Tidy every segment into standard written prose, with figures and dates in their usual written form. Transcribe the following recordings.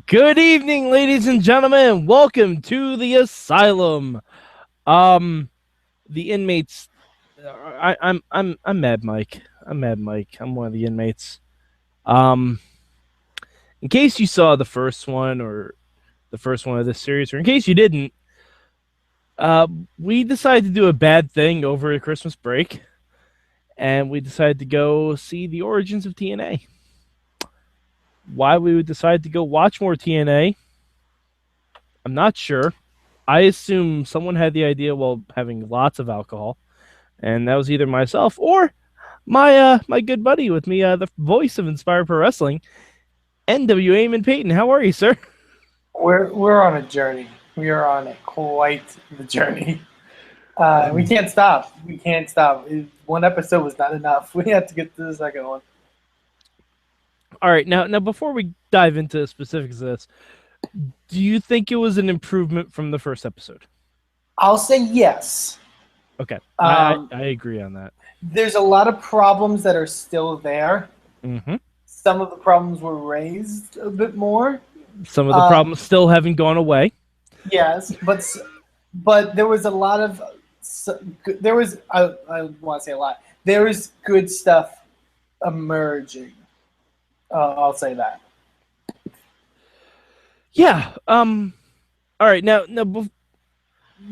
Good evening, ladies and gentlemen. Welcome to the Asylum. Um, the inmates. I'm Mad Mike. I'm Mad Mike. I'm one of the inmates. Um, in case you saw the first one or the first one of this series, or in case you didn't, we decided to do a bad thing over a Christmas break, and we decided to go see the origins of TNA. Why we would decide to go watch more TNA, I'm not sure. I assume someone had the idea while having lots of alcohol, and that was either myself or my good buddy with me, the voice of Inspired Pro Wrestling, NWA-TNA Paton. How are you, sir? We're on a journey. We are on quite the journey. We can't stop. We can't stop. One episode was not enough. We have to get to the second one. All right, now before we dive into the specifics of this, do you think it was an improvement from the first episode? I'll say yes. Okay, I agree on that. There's a lot of problems that are still there. Mm-hmm. Some of the problems were raised a bit more. Some of the problems still haven't gone away. Yes, but there was a lot of there was I want to say a lot. There was good stuff emerging. I'll say that. Yeah. All right. Now,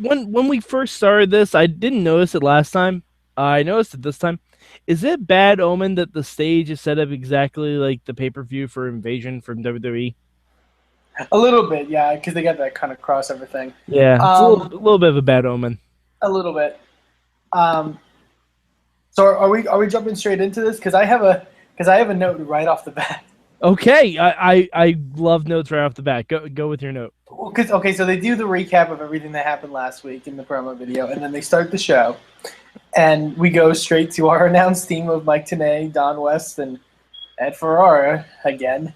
when we first started this, I didn't notice it last time. I noticed it this time. Is it bad omen that the stage is set up exactly like the pay-per-view for Invasion from WWE? A little bit, yeah, because they got that kind of crossover thing. Yeah, it's a little bit of a bad omen. A little bit. So are we jumping straight into this? Because I have a note right off the bat. Okay, I love notes right off the bat. Go with your note. So they do the recap of everything that happened last week in the promo video, and then they start the show, and we go straight to our announced team of Mike TNA, Don West, and Ed Ferrara again.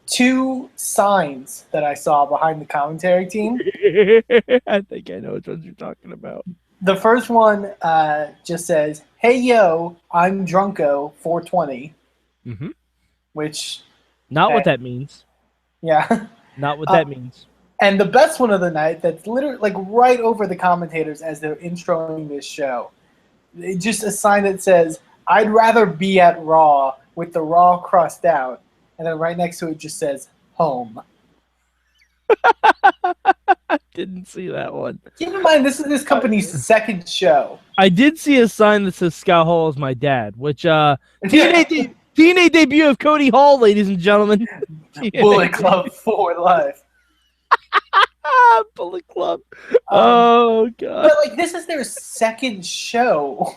Two signs that I saw behind the commentary team. I think I know which ones you're talking about. The first one just says, "Hey yo, I'm Drunko 420," which not what that means. Yeah, not what that means. And the best one of the night, that's literally like right over the commentators as they're introing this show. It's just a sign that says, "I'd rather be at Raw," with the Raw crossed out. And then right next to it just says, "Home." I didn't see that one. Keep in mind, this is this company's second show. I did see a sign that says Scott Hall is my dad, which TNA debut of Cody Hall, ladies and gentlemen. Bullet Club for life. Bullet Club. Oh god. But like, this is their second show.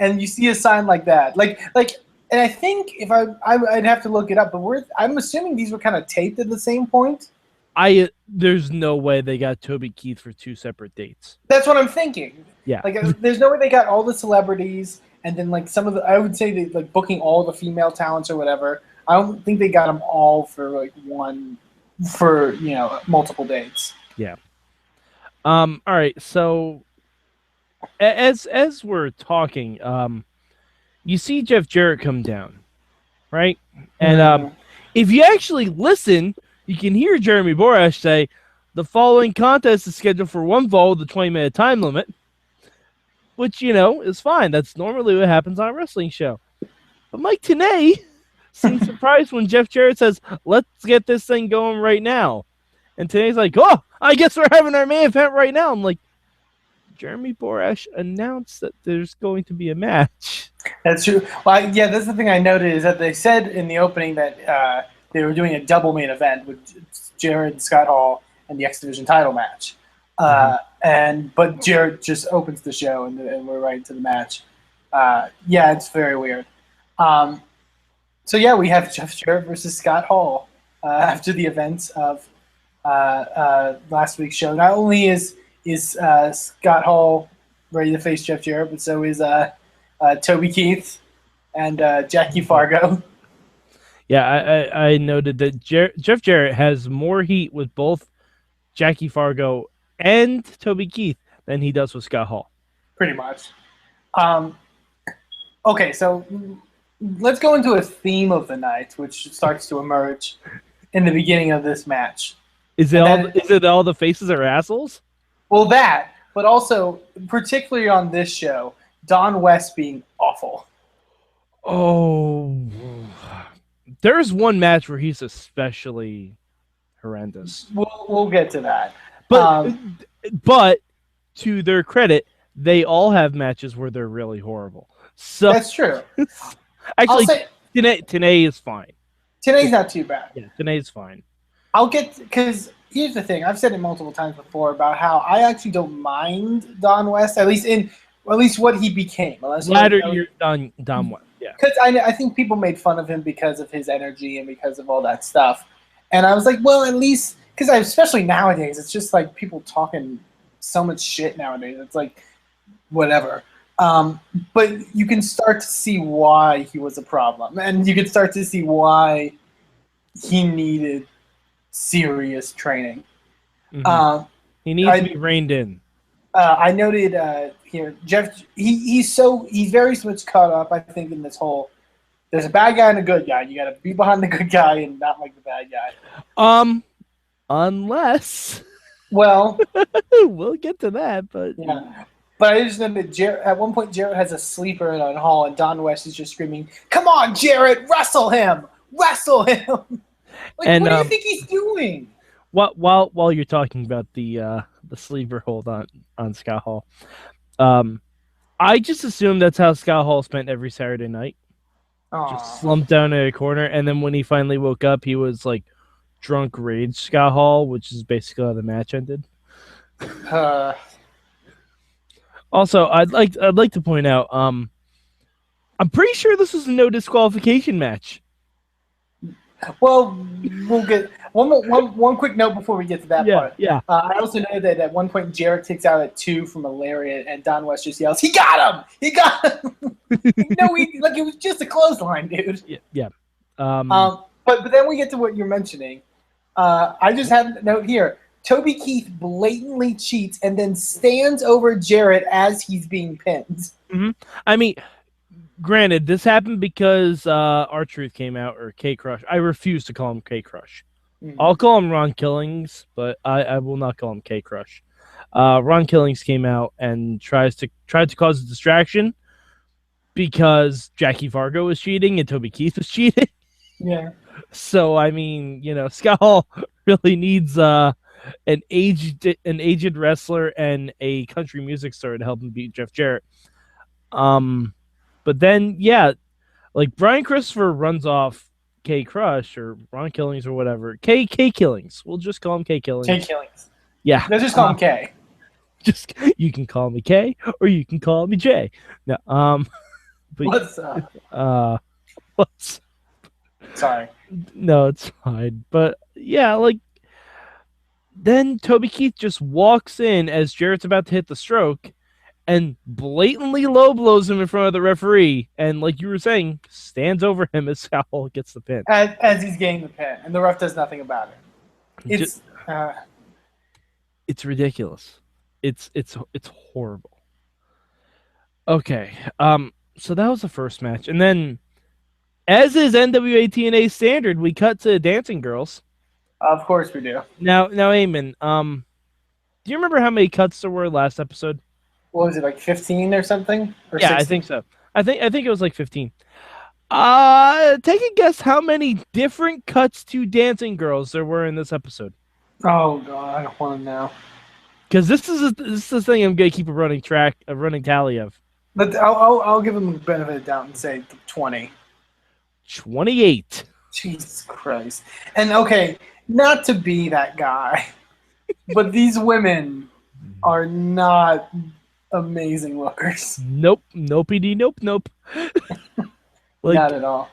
And you see a sign like that. And I think if I'd have to look it up, but I'm assuming these were kind of taped at the same point. There's no way they got Toby Keith for two separate dates. That's what I'm thinking. Yeah. There's no way they got all the celebrities and then some of the, I would say they booking all the female talents or whatever. I don't think they got them all for multiple dates. Yeah. All right. So as we're talking, you see Jeff Jarrett come down, right? And if you actually listen, you can hear Jeremy Borash say, "The following contest is scheduled for one fall with a 20-minute time limit," which, is fine. That's normally what happens on a wrestling show. But Mike TNA seems surprised when Jeff Jarrett says, "Let's get this thing going right now." And TNA's like, "Oh, I guess we're having our main event right now." I'm like, Jeremy Borash announced that there's going to be a match. That's true. Well, yeah, that's the thing I noted is that they said in the opening that they were doing a double main event with Jarrett and Scott Hall and the X Division title match. But Jarrett just opens the show and we're right into the match. Yeah, it's very weird. So yeah, we have Jeff Jarrett versus Scott Hall after the events of last week's show. Not only is Scott Hall ready to face Jeff Jarrett, but so is Toby Keith and Jackie Fargo. Yeah, I noted that Jeff Jarrett has more heat with both Jackie Fargo and Toby Keith than he does with Scott Hall. Pretty much. Okay, so let's go into a theme of the night, which starts to emerge in the beginning of this match. Is it all the faces are assholes? Well, that, but also particularly on this show, Don West being awful. Oh, there's one match where he's especially horrendous. We'll get to that. But to their credit, they all have matches where they're really horrible. So that's true. Actually, TNA is fine. TNA's not too bad. Yeah, TNA's fine. I'll get, because here's the thing. I've said it multiple times before about how I actually don't mind Don West, at least what he became. Latter year Don West. Yeah. Because I think people made fun of him because of his energy and because of all that stuff. And I was like, well, at least, because especially nowadays, it's just like people talking so much shit nowadays. It's like, whatever. But you can start to see why he was a problem. And you can start to see why he needed serious training. Mm-hmm. He needs to be reined in. I noted here, Jeff. He's very much caught up. I think in this whole, there's a bad guy and a good guy. You got to be behind the good guy and not like the bad guy. Unless, well, we'll get to that. But yeah. But I just know that at one point Jarrett has a sleeper in on Hall, and Don West is just screaming, "Come on, Jarrett, wrestle him! Wrestle him!" Like, and, what do you think he's doing? While you're talking about the sleeper hold on Scott Hall, I just assumed that's how Scott Hall spent every Saturday night. Aww. Just slumped down in a corner, and then when he finally woke up, he was like drunk rage Scott Hall, which is basically how the match ended. Also, I'd like to point out, I'm pretty sure this was a no disqualification match. Well, we'll get one quick note before we get to that part. Yeah. I also know that at one point Jarrett takes out at 2 from a lariat, and Don West just yells, "He got him! He got him!" No, it was just a clothesline, dude. Yeah. But then we get to what you're mentioning. I just had a note here. Toby Keith blatantly cheats and then stands over Jarrett as he's being pinned. Mm-hmm. I mean, granted, this happened because R-Truth came out, or K-Crush. I refuse to call him K-Crush. Mm-hmm. I'll call him Ron Killings, but I will not call him K-Crush. Ron Killings came out and tried to cause a distraction because Jackie Fargo was cheating and Toby Keith was cheating. Yeah. So, I mean, Scott Hall really needs an aged wrestler and a country music star to help him beat Jeff Jarrett. But then, like Brian Christopher runs off K Crush or Ron Killings or whatever. K Killings. We'll just call him K Killings. K Killings. Yeah. Let's just call him K. You can call me K or you can call me J. No. But, what's up? Sorry. No, it's fine. But yeah, like then Toby Keith just walks in as Jarrett's about to hit the stroke and blatantly low blows him in front of the referee, and like you were saying, stands over him as Scott Hall gets the pin. As he's getting the pin, and the ref does nothing about it. It's ridiculous. It's horrible. Okay, so that was the first match, and then, as is NWA-TNA standard, we cut to Dancing Girls. Of course we do. Now, Eamon, do you remember how many cuts there were last episode? What was it, like 15 or something? Or yeah, 16? I think so. I think it was like 15. Take a guess how many different cuts to Dancing Girls there were in this episode. Oh God, I don't want to know. Because this is the thing I'm gonna keep a running tally of. But I'll give him the benefit of the doubt and say 20. 28. Jesus Christ! And okay, not to be that guy, but these women are not amazing lookers. Nope. Nopey nope. Like, not at all.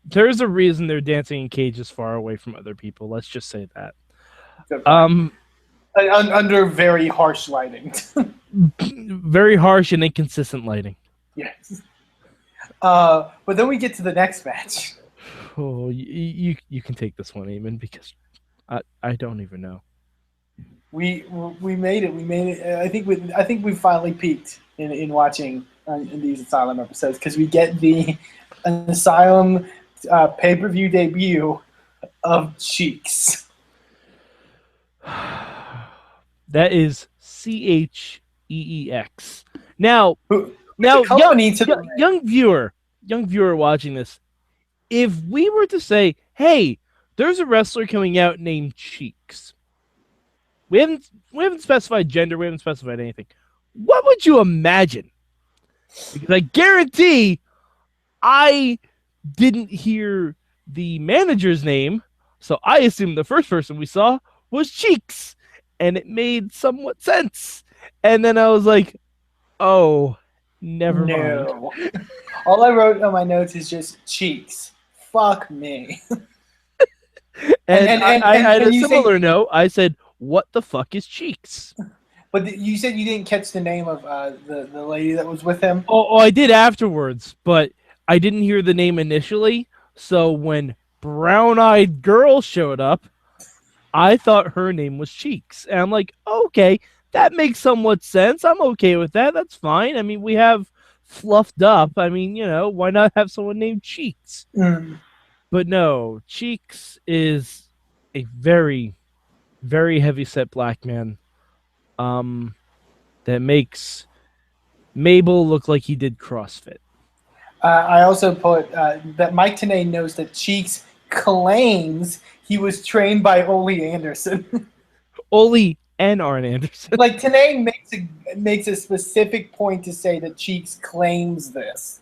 There's a reason they're dancing in cages far away from other people. Let's just say that. Under very harsh lighting. Very harsh and inconsistent lighting. Yes. But then we get to the next match. Oh, you can take this one, Eamon, because I don't even know. We made it. We made it. I think we finally peaked in watching in these Asylum episodes because we get an Asylum pay-per-view debut of Cheeks. That is CHEEX. Now, young viewer watching this, if we were to say, hey, there's a wrestler coming out named Cheeks. We haven't specified gender, we haven't specified anything. What would you imagine? Because I guarantee I didn't hear the manager's name, so I assumed the first person we saw was Cheeks, and it made somewhat sense. And then I was like, oh, never mind. All I wrote on my notes is just Cheeks. Fuck me. and I had a similar note. I said, what the fuck is Cheeks? But you said you didn't catch the name of the lady that was with him? Oh, I did afterwards, but I didn't hear the name initially. So when Brown-Eyed Girl showed up, I thought her name was Cheeks. And I'm like, okay, that makes somewhat sense. I'm okay with that. That's fine. I mean, we have fluffed up. I mean, why not have someone named Cheeks? Mm. But no, Cheeks is a very, very heavy-set black man that makes Mabel look like he did CrossFit. I also put that Mike TNA knows that Cheeks claims he was trained by Ole Anderson. Ole and Arn Anderson. Like, TNA makes a specific point to say that Cheeks claims this.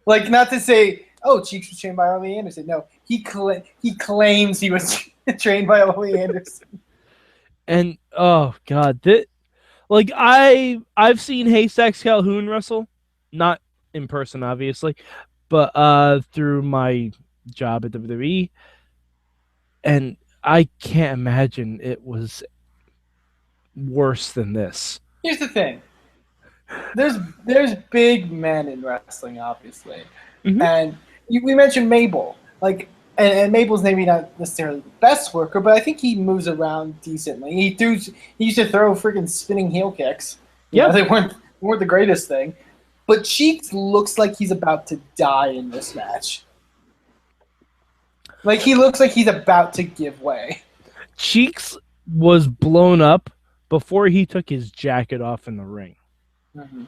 Like, not to say, oh, Cheeks was trained by Ole Anderson. No, he claims he was trained by Ole Anderson. And, oh, God. I've seen Haystacks Calhoun wrestle. Not in person, obviously, but through my job at WWE. And I can't imagine it was worse than this. Here's the thing. There's big men in wrestling, obviously. Mm-hmm. And we mentioned Mabel. Like, and Mabel's maybe not necessarily the best worker, but I think he moves around decently. He used to throw freaking spinning heel kicks. Yeah, they weren't the greatest thing. But Cheeks looks like he's about to die in this match. Like, he looks like he's about to give way. Cheeks was blown up before he took his jacket off in the ring. Mm-hmm.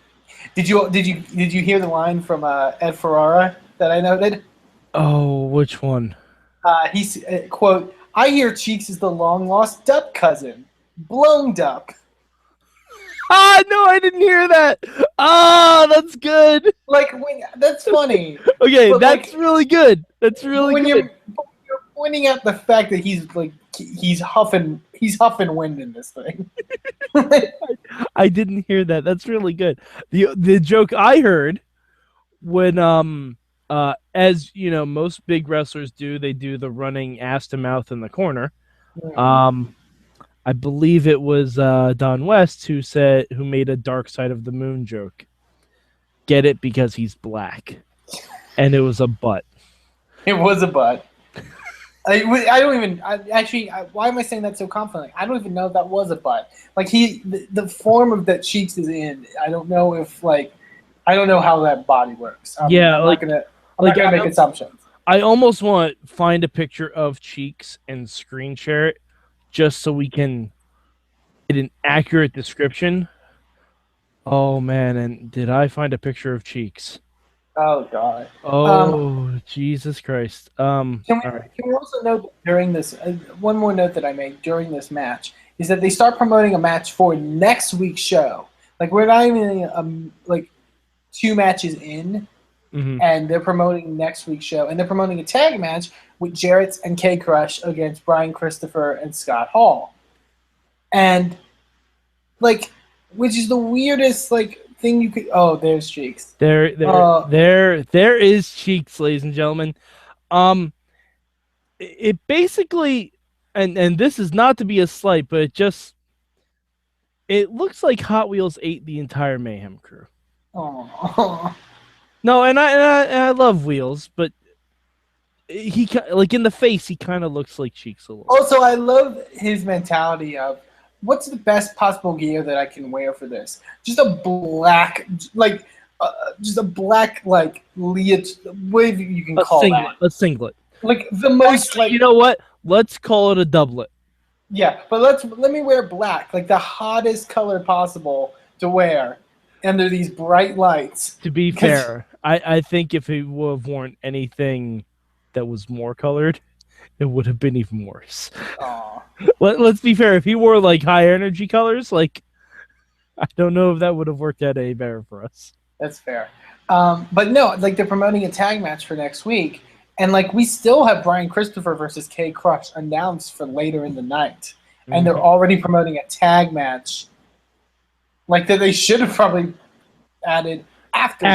Did you hear the line from Ed Ferrara that I noted? Oh, which one? He's quote, "I hear Cheeks is the long lost Dup cousin, blown Dup." No, I didn't hear that. That's good. Like, that's funny. Okay, but that's really good. That's really when good. You're pointing out the fact that he's huffing wind in this thing. I didn't hear that. That's really good. The joke I heard when as most big wrestlers do, they do the running ass to mouth in the corner. Mm-hmm. I believe it was Don West who made a Dark Side of the Moon joke. Get it because he's black, and it was a butt. It was a butt. I don't even. Why am I saying that so confidently? I don't even know if that was a butt. Like, the form of that Cheeks is in. I don't know I don't know how that body works. I'm not gonna make assumptions. I almost want to find a picture of Cheeks and screen share it, just so we can get an accurate description. Oh man, and did I find a picture of Cheeks? Oh God. Oh Jesus Christ. Can we also note that during this one more note that I made during this match is that they start promoting a match for next week's show. Like, we're not even 2 matches in. Mm-hmm. And they're promoting next week's show. And they're promoting a tag match with Jarrett and K-Crush against Brian Christopher and Scott Hall. And, which is the weirdest, thing you could... Oh, there's Cheeks. There is Cheeks, ladies and gentlemen. It basically... And this is not to be a slight, but it looks like Hot Wheels ate the entire Mayhem crew. Oh. No, and I love Wheels, but he in the face he kind of looks like Cheeks a little. Also, I love his mentality of what's the best possible gear that I can wear for this? Just a black, just a black like whatever you can call that. A singlet. Like the most Actually, you know what? Let's call it a doublet. Yeah, but let me wear black, like the hottest color possible to wear under these bright lights. To be fair, I think if he would have worn anything that was more colored, it would have been even worse. Let's be fair. If he wore like high energy colors, like I don't know if that would have worked out any better for us. That's fair. But no, like they're promoting a tag match for next week, and like we still have Brian Christopher versus K Crush announced for later in the night, and they're already promoting a tag match. Like that, they should have probably added after.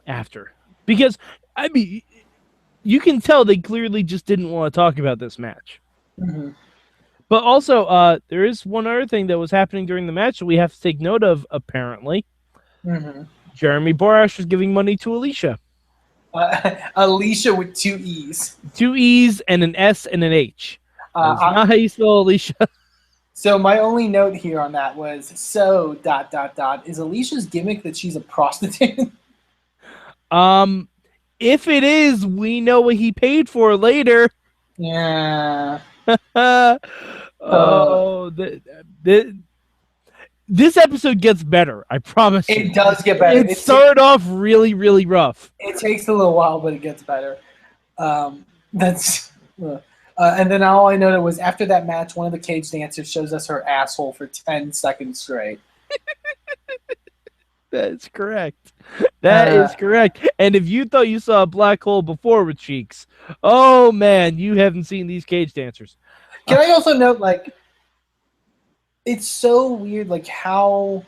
After, because I mean, you can tell they clearly just didn't want to talk about this match. Mm-hmm. But also, there is one other thing that was happening during the match that we have to take note of, apparently. Mm-hmm. Jeremy Borash was giving money to Alicia. Alicia with 2 E's. 2 E's and an S and an H. That's not how you spell Alicia. So my only note here on that was, is Alicia's gimmick that she's a prostitute? If it is, we know what he paid for later. Yeah. This episode gets better. I promise you. It does get better. It started off really, really rough. It takes a little while, but it gets better. And then all I noted was after that match, one of the cage dancers shows us her asshole for 10 seconds straight. That's correct. That is correct. And if you thought you saw a black hole before with cheeks, oh man, you haven't seen these cage dancers. Can I also note, like, it's so weird, like how,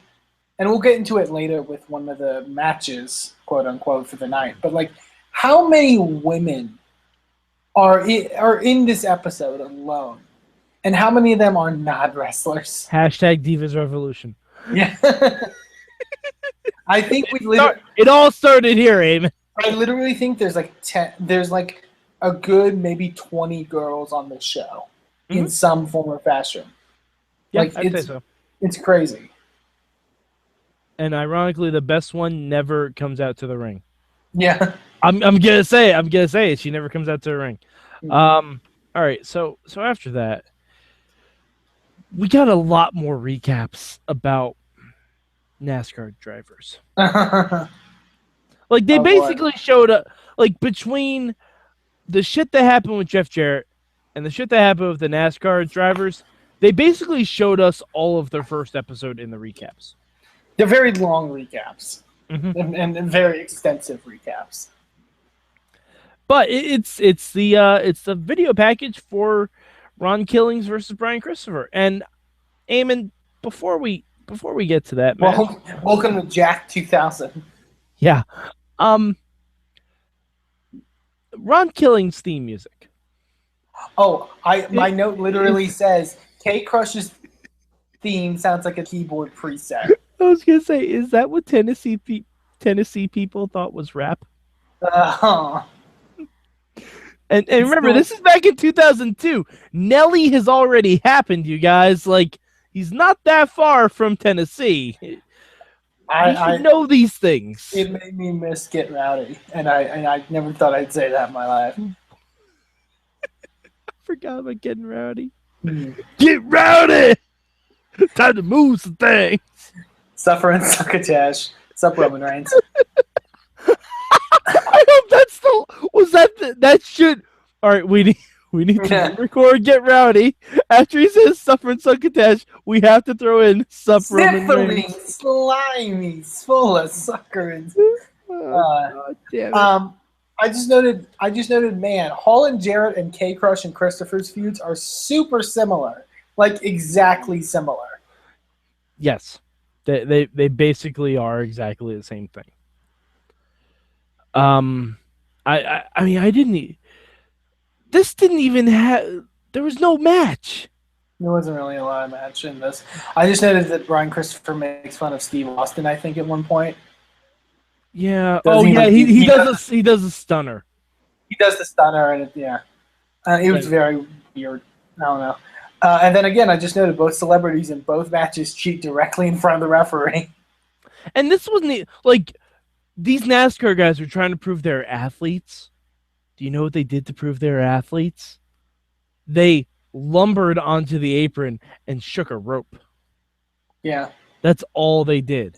and we'll get into it later with one of the matches, quote unquote, for the night. But like, how many women are in this episode alone, and how many of them are not wrestlers? Hashtag Divas Revolution. Yeah. I think it all started here, Eamon. I literally think there's like 10. There's like a good maybe 20 girls on the show in some form or fashion. Yeah, like I'd say so. It's crazy. And ironically, the best one never comes out to the ring. Yeah, I'm gonna say it. She never comes out to the ring. All right, so after that, we got a lot more recaps about NASCAR drivers. Like they basically showed up, like between the shit that happened with Jeff Jarrett and the shit that happened with the NASCAR drivers, they basically showed us all of their first episode in the recaps. They're very long recaps and very extensive recaps. But it's the video package for Ron Killings versus Brian Christopher. And Eamon, before we get to that, welcome to Jack 2000. Yeah. Ron Killings theme music. Oh, my note literally says K Crush's theme sounds like a keyboard preset. I was gonna say, is that what Tennessee people thought was rap? And remember, this is back in 2002. Nelly has already happened, you guys. Like, he's not that far from Tennessee. I should know these things. It made me miss Get Rowdy, and I never thought I'd say that in my life. I forgot about Getting Rowdy. Get rowdy! Time to move some things. Suffer and Succotash. Sup, Roman Reigns. I hope that's that should. All right, we need to record Get Rowdy. After he says Suffer and Succotash, we have to throw in Sup, Roman Reigns. Slimy, full of suckers. God damn it. I just noted, man, Hall and Jarrett and K Crush and Christopher's feuds are super similar, like exactly similar. Yes, they basically are exactly the same thing. I mean, this didn't even have. There was no match. There wasn't really a lot of match in this. I just noted that Brian Christopher makes fun of Steve Austin, I think, at one point. Yeah. He does a stunner. He does the stunner, and it was very weird. I don't know. And then again, I just noted both celebrities in both matches cheat directly in front of the referee. And this wasn't like these NASCAR guys were trying to prove they're athletes. Do you know what they did to prove they're athletes? They lumbered onto the apron and shook a rope. Yeah. That's all they did.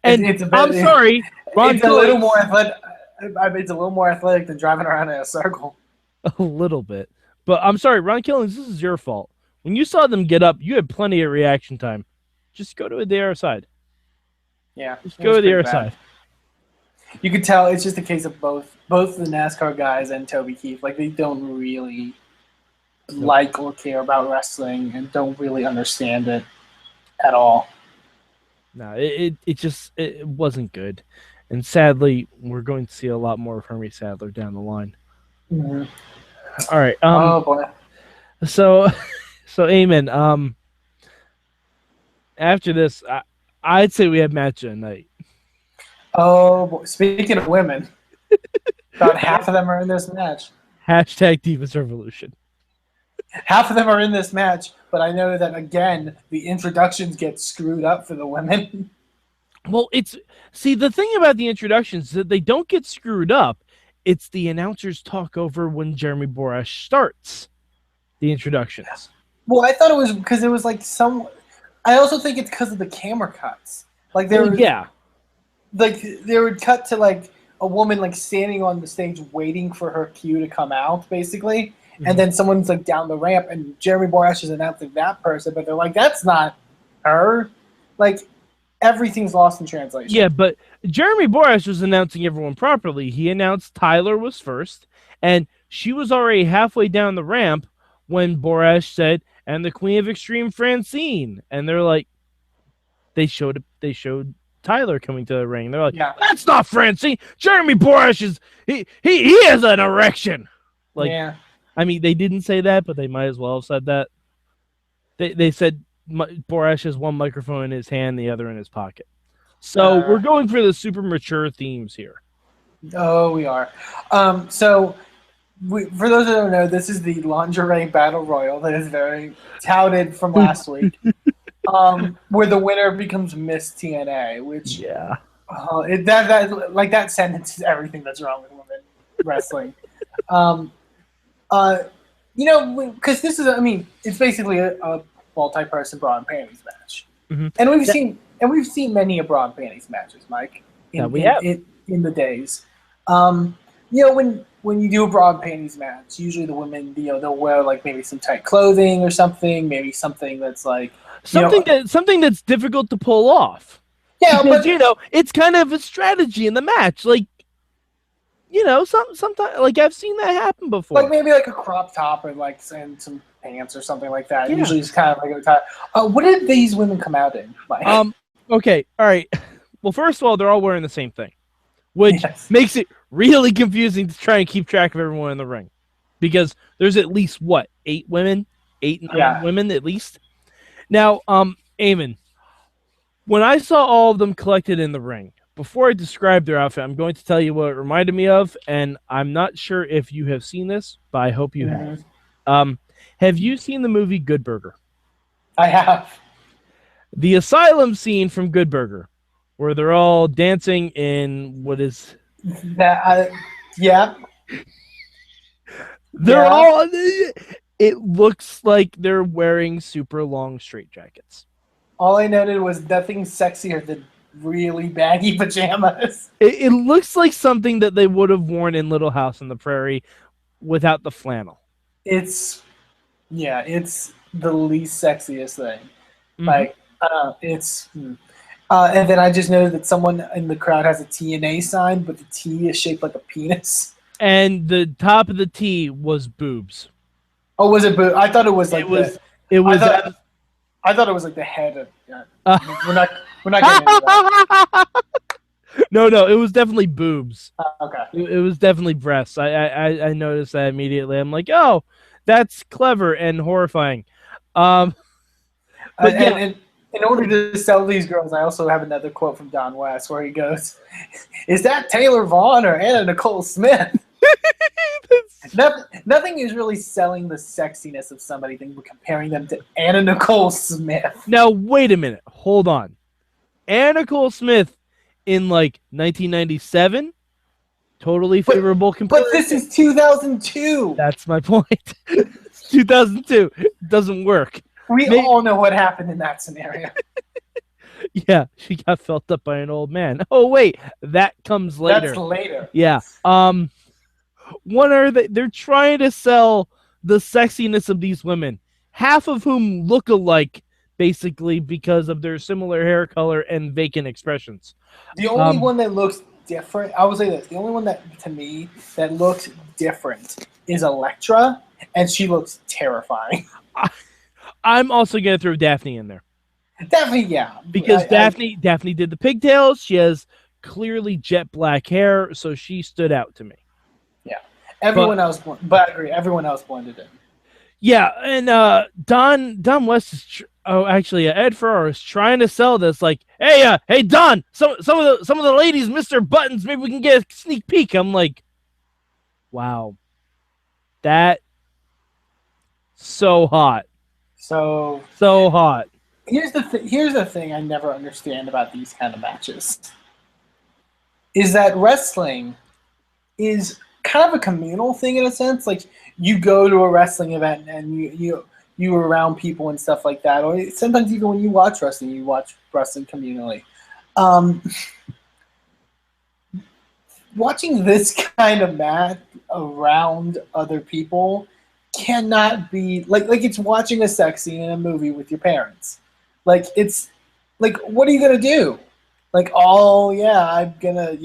And it's I'm sorry, Ron it's a little more Killings, athletic. It's a little more athletic than driving around in a circle. a little bit. But I'm sorry, Ron Killings, this is your fault. When you saw them get up, you had plenty of reaction time. Just go to the other side. Yeah. Just go to the other side. You could tell it's just a case of both the NASCAR guys and Toby Keith. Like, they don't really like or care about wrestling and don't really understand it at all. No, it wasn't good. And sadly, we're going to see a lot more of Hermie Sadler down the line. Mm-hmm. All right. Oh boy. So Eamon, after this, I'd say we have match of the night. Oh boy. Speaking of women, about half of them are in this match. Hashtag Divas Revolution. Half of them are in this match, but I know that, again, the introductions get screwed up for the women. Well, the thing about the introductions is that they don't get screwed up. It's the announcers talk over when Jeremy Borash starts the introductions. Well, I thought it was because it was like I also think it's because of the camera cuts. Like they would cut to like a woman like standing on the stage waiting for her cue to come out, basically. Mm-hmm. And then someone's like down the ramp, and Jeremy Borash is announcing that person, but they're like, that's not her. Like, everything's lost in translation. Yeah, but Jeremy Borash was announcing everyone properly. He announced Tyler was first, and she was already halfway down the ramp when Borash said, and the Queen of Extreme, Francine. And they're like, they showed Tyler coming to the ring. They're like, yeah, that's not Francine. Jeremy Borash is he has an erection. Like, yeah. I mean, they didn't say that, but they might as well have said that. They said Borash has one microphone in his hand, the other in his pocket. So we're going for the super mature themes here. Oh, we are. For those that don't know, this is the lingerie battle royal that is very touted from last week, where the winner becomes Miss TNA. Which that sentence is everything that's wrong with women wrestling. Because this is, it's basically a multi-person bra and panties match, and we've seen many bra and panties matches, Mike. In the days, when you do a bra and panties match, usually the women, they'll wear like maybe some tight clothing or something, maybe something that's like something that's difficult to pull off. Yeah, because, but it's kind of a strategy in the match, like. Sometimes like I've seen that happen before. Like maybe like a crop top or like and some pants or something like that. Yeah. Usually it's kind of like a tie. What did these women come out in? Like? Okay, all right. Well, first of all, they're all wearing the same thing, which makes it really confusing to try and keep track of everyone in the ring, because there's at least 8 women, 8, 9 women at least. Now, Eamon, when I saw all of them collected in the ring. Before I describe their outfit, I'm going to tell you what it reminded me of, and I'm not sure if you have seen this, but I hope you have. Have you seen the movie Good Burger? I have. The Asylum scene from Good Burger, where they're all dancing in what is... Yeah. They're all... It looks like they're wearing super long straitjackets. All I noted was nothing sexier than really baggy pajamas. It looks like something that they would have worn in Little House on the Prairie without the flannel. It's the least sexiest thing. Like, and then I just noticed that someone in the crowd has a TNA sign, but the T is shaped like a penis. And the top of the T was boobs. Oh, was it boobs? I thought it was like I thought it was like the head of. We're not getting into that. No, it was definitely boobs. Okay. It was definitely breasts. I noticed that immediately. I'm like, oh, that's clever and horrifying. And in order to sell these girls, I also have another quote from Don West where he goes, "Is that Taylor Vaughn or Anna Nicole Smith?" Nothing is really selling the sexiness of somebody than comparing them to Anna Nicole Smith. Now, wait a minute. Hold on. Anna Nicole Smith in like 1997, totally favorable comparison. But this is 2002. That's my point. 2002 doesn't work. We all know what happened in that scenario. Yeah, she got felt up by an old man. Oh wait, that comes later. That's later. Yeah. They're trying to sell the sexiness of these women, half of whom look alike, basically because of their similar hair color and vacant expressions. The only one that looks different, I would say this, the only one that, to me, that looks different is Elektra, and she looks terrifying. I'm also going to throw Daphne in there. Daphne, yeah. Because Daphne did the pigtails. She has clearly jet black hair, so she stood out to me. Yeah. Everyone else blended in. Yeah, and Don West is Ed Ferraro is trying to sell this like, hey Don, some of the ladies, Mr. Buttons, maybe we can get a sneak peek. I'm like, wow, that so hot, so hot. Here's the thing I never understand about these kind of matches is that wrestling is kind of a communal thing in a sense. Like, you go to a wrestling event and you're around people and stuff like that, or sometimes even when you watch wrestling communally. Watching this kind of match around other people cannot be like it's watching a sex scene in a movie with your parents. Like, it's like, what are you gonna do? Like, oh yeah, I'm gonna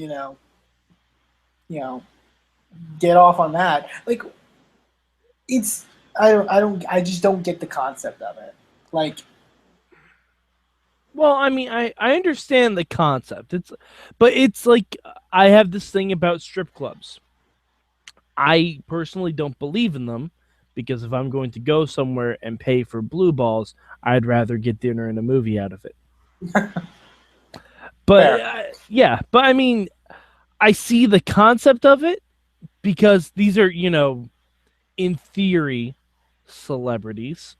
get off on that. Like, it's I just don't get the concept of it. Like, well, I mean, I understand the concept. But it's like, I have this thing about strip clubs. I personally don't believe in them, because if I'm going to go somewhere and pay for blue balls, I'd rather get dinner and a movie out of it. But but I mean, I see the concept of it, because these are, in theory, celebrities.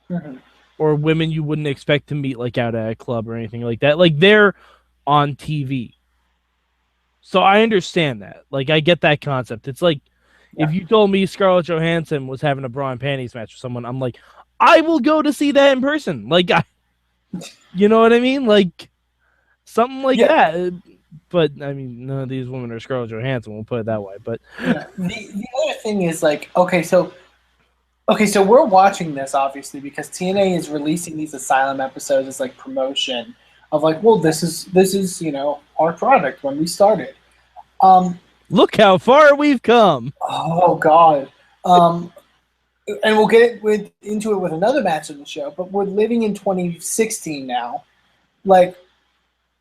Mm-hmm. Or women you wouldn't expect to meet like out at a club or anything like that. Like, they're on TV. So I understand that. Like, I get that concept. It's like, if you told me Scarlett Johansson was having a bra and panties match with someone, I'm like, I will go to see that in person. Like, you know what I mean? Like, something like that. But, I mean, none of these women are Scarlett Johansson, we'll put it that way. But the other thing is, like, okay, so we're watching this, obviously, because TNA is releasing these Asylum episodes as, like, promotion of, like, well, this is our product when we started. Look how far we've come. Oh, God. And we'll get into it with another match in the show, but we're living in 2016 now. Like,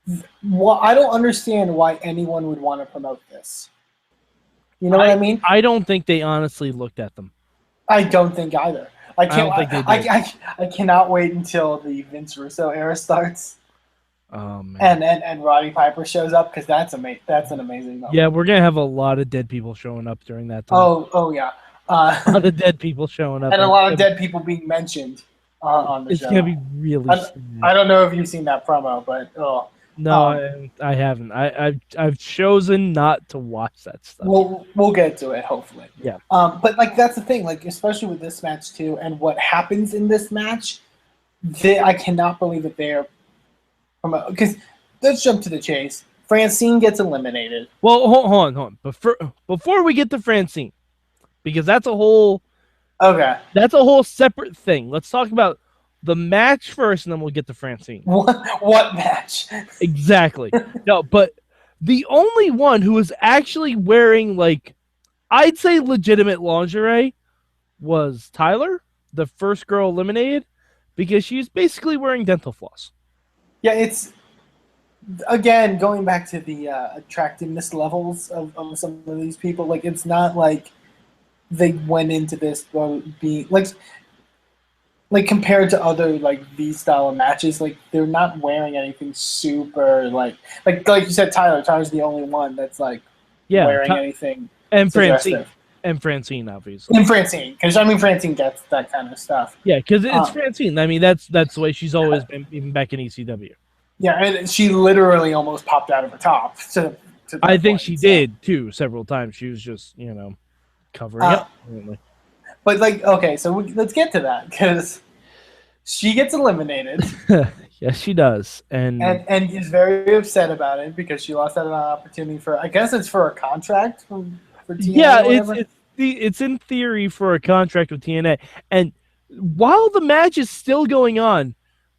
I don't understand why anyone would want to promote this. You know what I mean? I don't think they honestly looked at them. I don't think either. I cannot wait until the Vince Russo era starts. Oh, man. And Roddy Piper shows up, because that's an amazing moment. Yeah, we're gonna have a lot of dead people showing up during that time. Oh yeah. A lot of dead people showing up, and a lot of dead people being mentioned on the show. It's gonna be really. I don't know if you've seen that promo, but no, I haven't. I've chosen not to watch that stuff. We'll get to it, hopefully. Yeah. But like, that's the thing. Like, especially with this match too, and what happens in this match, I cannot believe that they're. Because let's jump to the chase. Francine gets eliminated. Well, hold on. Before we get to Francine, because that's a whole separate thing. Let's talk about the match first, and then we'll get to Francine. What match? Exactly. No, but the only one who was actually wearing, like, I'd say legitimate lingerie was Tyler, the first girl eliminated, because she was basically wearing dental floss. Yeah, it's, again, going back to the attractiveness levels of some of these people. Like, it's not like they went into this being like compared to other, like, these style of matches. Like, they're not wearing anything super like you said. Tyler's the only one that's like wearing anything. And Francine. And Francine, obviously. And Francine, because Francine gets that kind of stuff. Yeah, because it's Francine. I mean, that's the way she's always been, even back in ECW. Yeah, and she literally almost popped out of her top. I think she did too several times. She was just covering up. But like, okay, so let's get to that because she gets eliminated. Yes, she does, and is very upset about it because she lost out on an opportunity for, I guess it's for a contract for TNA. Yeah, it's in theory for a contract with TNA, and while the match is still going on,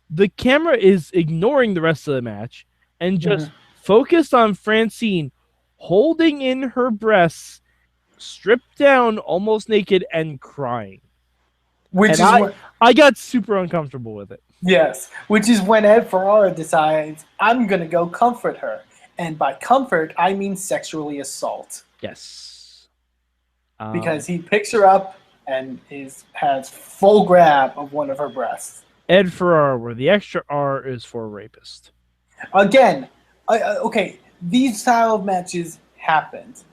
the camera is ignoring the rest of the match and just focused on Francine holding in her breasts, stripped down, almost naked, and crying. I got super uncomfortable with it. Yes, which is when Ed Ferrara decides, I'm going to go comfort her. And by comfort, I mean sexually assault. Yes. Because he picks her up and has full grab of one of her breasts. Ed Ferrara, where the extra R is for rapist. Again, okay, these style of matches happened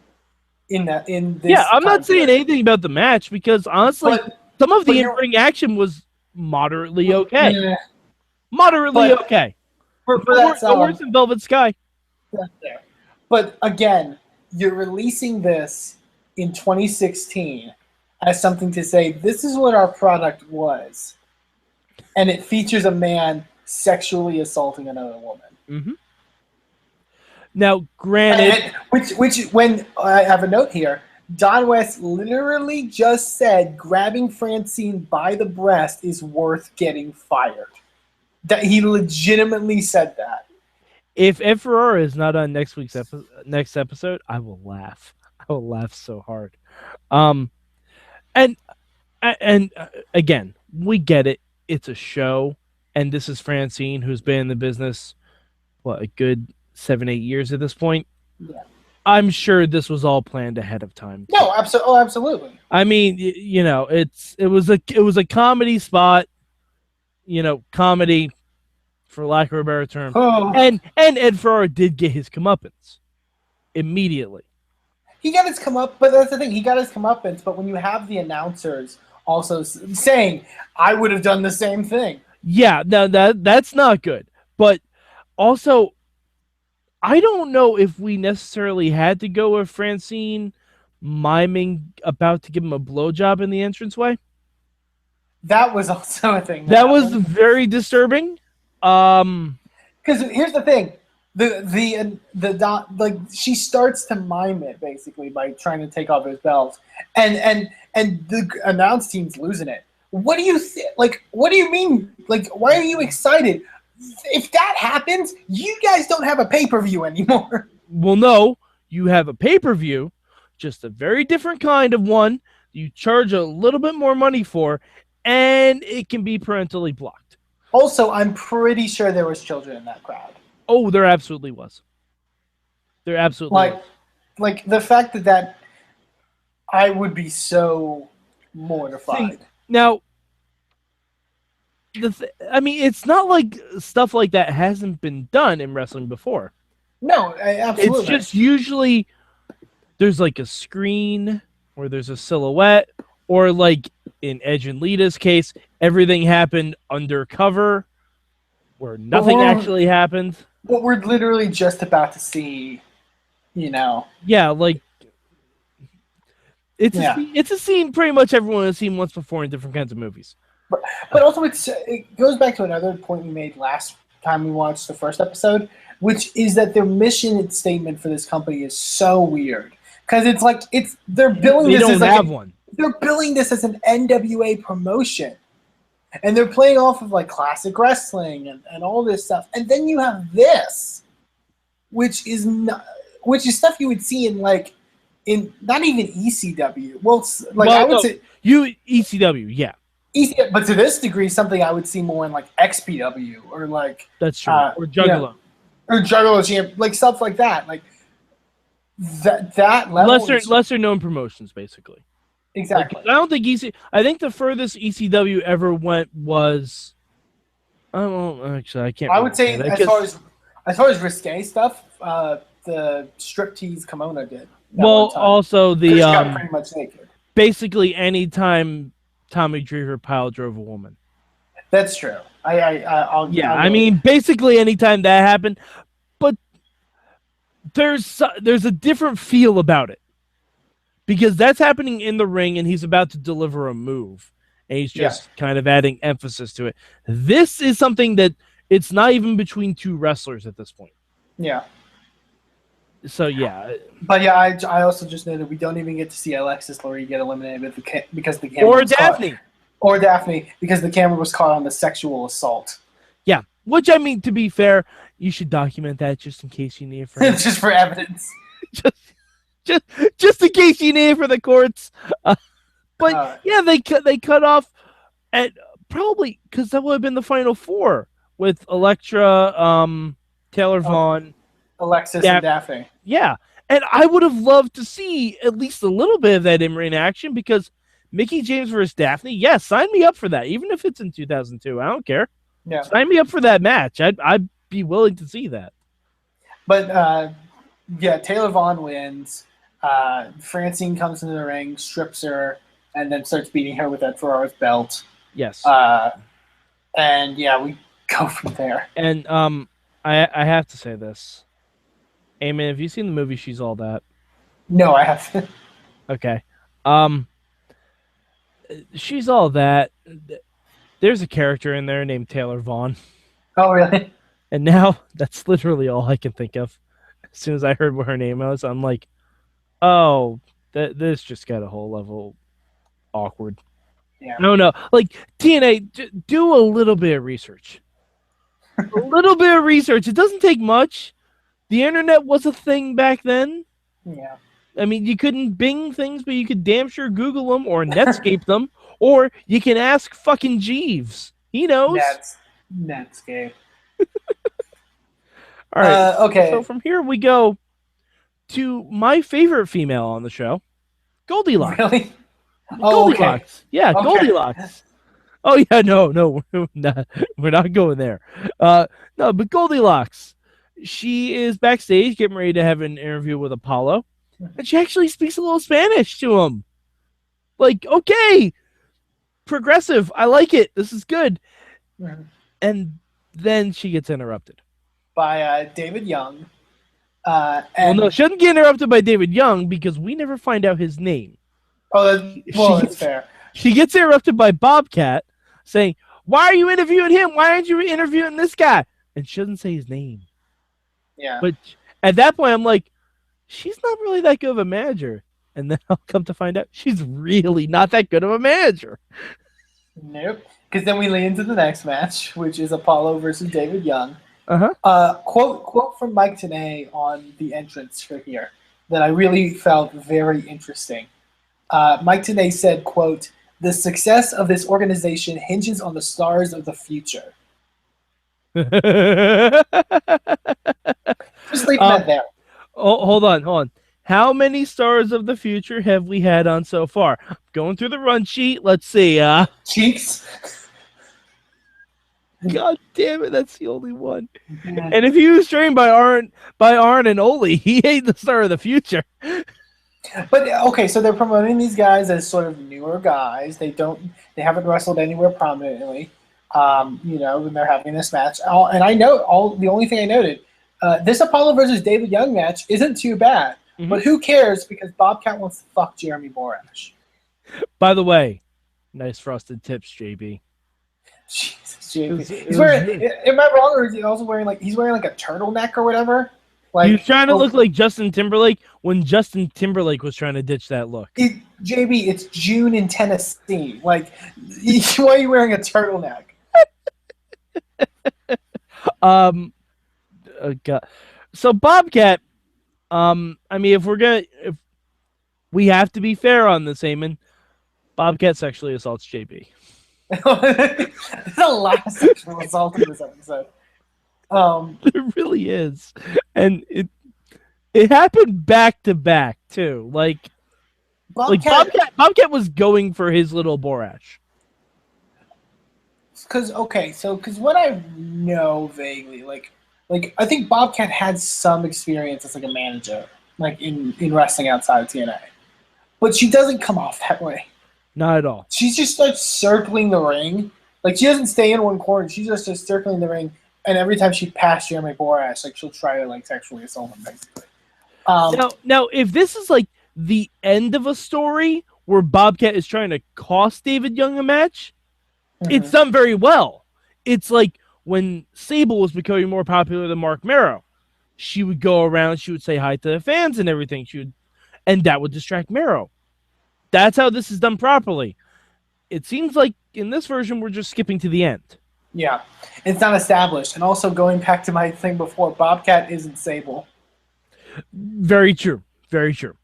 in this. Yeah, I'm not saying anything about the match because honestly, some of the in-ring action was moderately okay. Yeah. Moderately okay. For that no worse than Velvet Sky. But again, you're releasing this in 2016 as something to say, this is what our product was. And it features a man sexually assaulting another woman. Mm-hmm. Now, granted... Which, when I have a note here, Don West literally just said grabbing Francine by the breast is worth getting fired. That he legitimately said that. If Ed Ferrara is not on next week's next episode, I will laugh. I will laugh so hard. And again, we get it. It's a show, and this is Francine, who's been in the business a good 7-8 years at this point. Yeah. I'm sure this was all planned ahead of time. No, absolutely. I mean, it was a comedy spot, comedy, for lack of a better term. Oh. And Ed Ferrara did get his comeuppance immediately. He got his comeuppance, but that's the thing. He got his comeuppance, but when you have the announcers also saying, I would have done the same thing. Yeah, no, that's not good. But also, I don't know if we necessarily had to go with Francine miming about to give him a blowjob in the entranceway. That was also a thing. That was very disturbing. Because here's the thing, like she starts to mime it basically by trying to take off his belt, and the announce team's losing it. What do you like? What do you mean? Like, why are you excited? If that happens, you guys don't have a pay-per-view anymore. Well, no, you have a pay-per-view, just a very different kind of one. You charge a little bit more money for, and it can be parentally blocked. Also, I'm pretty sure there was children in that crowd. Oh, there absolutely was. There absolutely was. Like the fact that I would be so mortified. See, now, I mean, it's not like stuff like that hasn't been done in wrestling before. No, absolutely. It's just usually there's like a screen or there's a silhouette, or like in Edge and Lita's case, everything happened undercover where nothing actually happened. What we're literally just about to see, Yeah, like it's a scene pretty much everyone has seen once before in different kinds of movies. But also it goes back to another point we made last time we watched the first episode, which is that their mission statement for this company is so weird. Because it's like they're billing this as one. They're billing this as an NWA promotion. And they're playing off of like classic wrestling and all this stuff. And then you have this, which is stuff you would see in not even ECW. I would say ECW, yeah. But to this degree, something I would see more in like XPW or like that's true, or Juggalo, or Juggalo Champ, like stuff like that, like that level. Lesser known promotions, basically. Exactly. I don't think I think the furthest ECW ever went was. Actually, I can't. I would say as far as risque stuff, the striptease Kimona did. Well, also the got pretty much naked. Basically, anytime Tommy Dreamer pile drove a woman. That's true. I'll I mean, basically anytime that happened, but there's a different feel about it because that's happening in the ring and he's about to deliver a move and he's just kind of adding emphasis to it. This is something that it's not even between two wrestlers at this point. Yeah. So yeah, but yeah, I also just know that we don't even get to see Alexis Lurie get eliminated because the camera was Daphne. Or Daphne, because the camera was caught on the sexual assault. Yeah, which I mean, to be fair, you should document that just in case you need it for just for evidence. just in case you need it for the courts. But yeah, they cut off at probably because that would have been the final four with Elektra, Taylor Vaughn, Alexis, and Daphne. Yeah, and I would have loved to see at least a little bit of that in-ring action because Mickie James versus Daphne, yes, sign me up for that. Even if it's in 2002, I don't care. Yeah, sign me up for that match. I'd be willing to see that. But yeah, Taylor Vaughn wins. Francine comes into the ring, strips her, and then starts beating her with Ed Ferrara's belt. Yes. And yeah, we go from there. And I have to say this. Eamon, have you seen the movie She's All That? No, I haven't. Okay. She's All That. There's a character in there named Taylor Vaughn. Oh, really? And now that's literally all I can think of. As soon as I heard what her name was, I'm like, oh, this just got a whole level awkward. Yeah. No. Like, TNA, do a little bit of research. A little bit of research. It doesn't take much. The internet was a thing back then. Yeah. I mean, you couldn't Bing things, but you could damn sure Google them or Netscape them, or you can ask fucking Jeeves. He knows. Netscape. All right. Okay. So from here we go to my favorite female on the show, Goldilocks. Really? Goldilocks. Okay. Yeah, okay. Goldilocks. Oh yeah, no, we're not going there. No, but Goldilocks. She is backstage getting ready to have an interview with Apollo, and she actually speaks a little Spanish to him. Like, okay, progressive. I like it. This is good. Mm-hmm. And then she gets interrupted by David Young. Well, no, she doesn't get interrupted by David Young because we never find out his name. Oh, that's fair. She gets interrupted by Bobcat saying, "Why are you interviewing him? Why aren't you interviewing this guy?" And she doesn't say his name. Yeah. But at that point, I'm like, she's not really that good of a manager. And then I'll come to find out she's really not that good of a manager. Nope. Because then we lead into the next match, which is Apollo versus David Young. Quote from Mike TNA on the entrance for here that I really felt very interesting. Mike TNA said, quote, "The success of this organization hinges on the stars of the future." Just leave that there. Oh, hold on. How many stars of the future have we had on so far? Going through the run sheet. Let's see. Cheeks. God damn it, that's the only one. Yeah. And if he was trained by Arn and Ole, he ain't the star of the future. But okay, so they're promoting these guys as sort of newer guys. They haven't wrestled anywhere prominently. When they're having this match. And I know the only thing I noted, this Apollo versus David Young match isn't too bad. Mm-hmm. But who cares because Bobcat wants to fuck Jeremy Borash. By the way, nice frosted tips, JB. Jesus, JB. Am I wrong, or is he also wearing he's wearing a turtleneck or whatever? He's trying to look like Justin Timberlake when Justin Timberlake was trying to ditch that look. JB, it's June in Tennessee. Why are you wearing a turtleneck? God. So Bobcat, I mean, if we have to be fair on this, Eamon, Bobcat sexually assaults JB. There's a lot of sexual assault in this episode. There really is, and it happened back to back too. Bobcat was going for his little Borash. Because what I know vaguely, I think Bobcat had some experience as a manager, in wrestling outside of TNA, but she doesn't come off that way. Not at all. She just starts circling the ring Like, she doesn't stay in one corner. She's just circling the ring, and every time she passed Jeremy Borash, like, she'll try to, like, sexually assault him, basically. Now, if this is, like, the end of a story where Bobcat is trying to cost David Young a match, it's done very well. It's like when Sable was becoming more popular than Mark Mero. She would go around, she would say hi to the fans and everything. And that would distract Mero. That's how this is done properly. It seems like in this version, we're just skipping to the end. Yeah, it's not established. And also, going back to my thing before, Bobcat isn't Sable. Very true. Very true.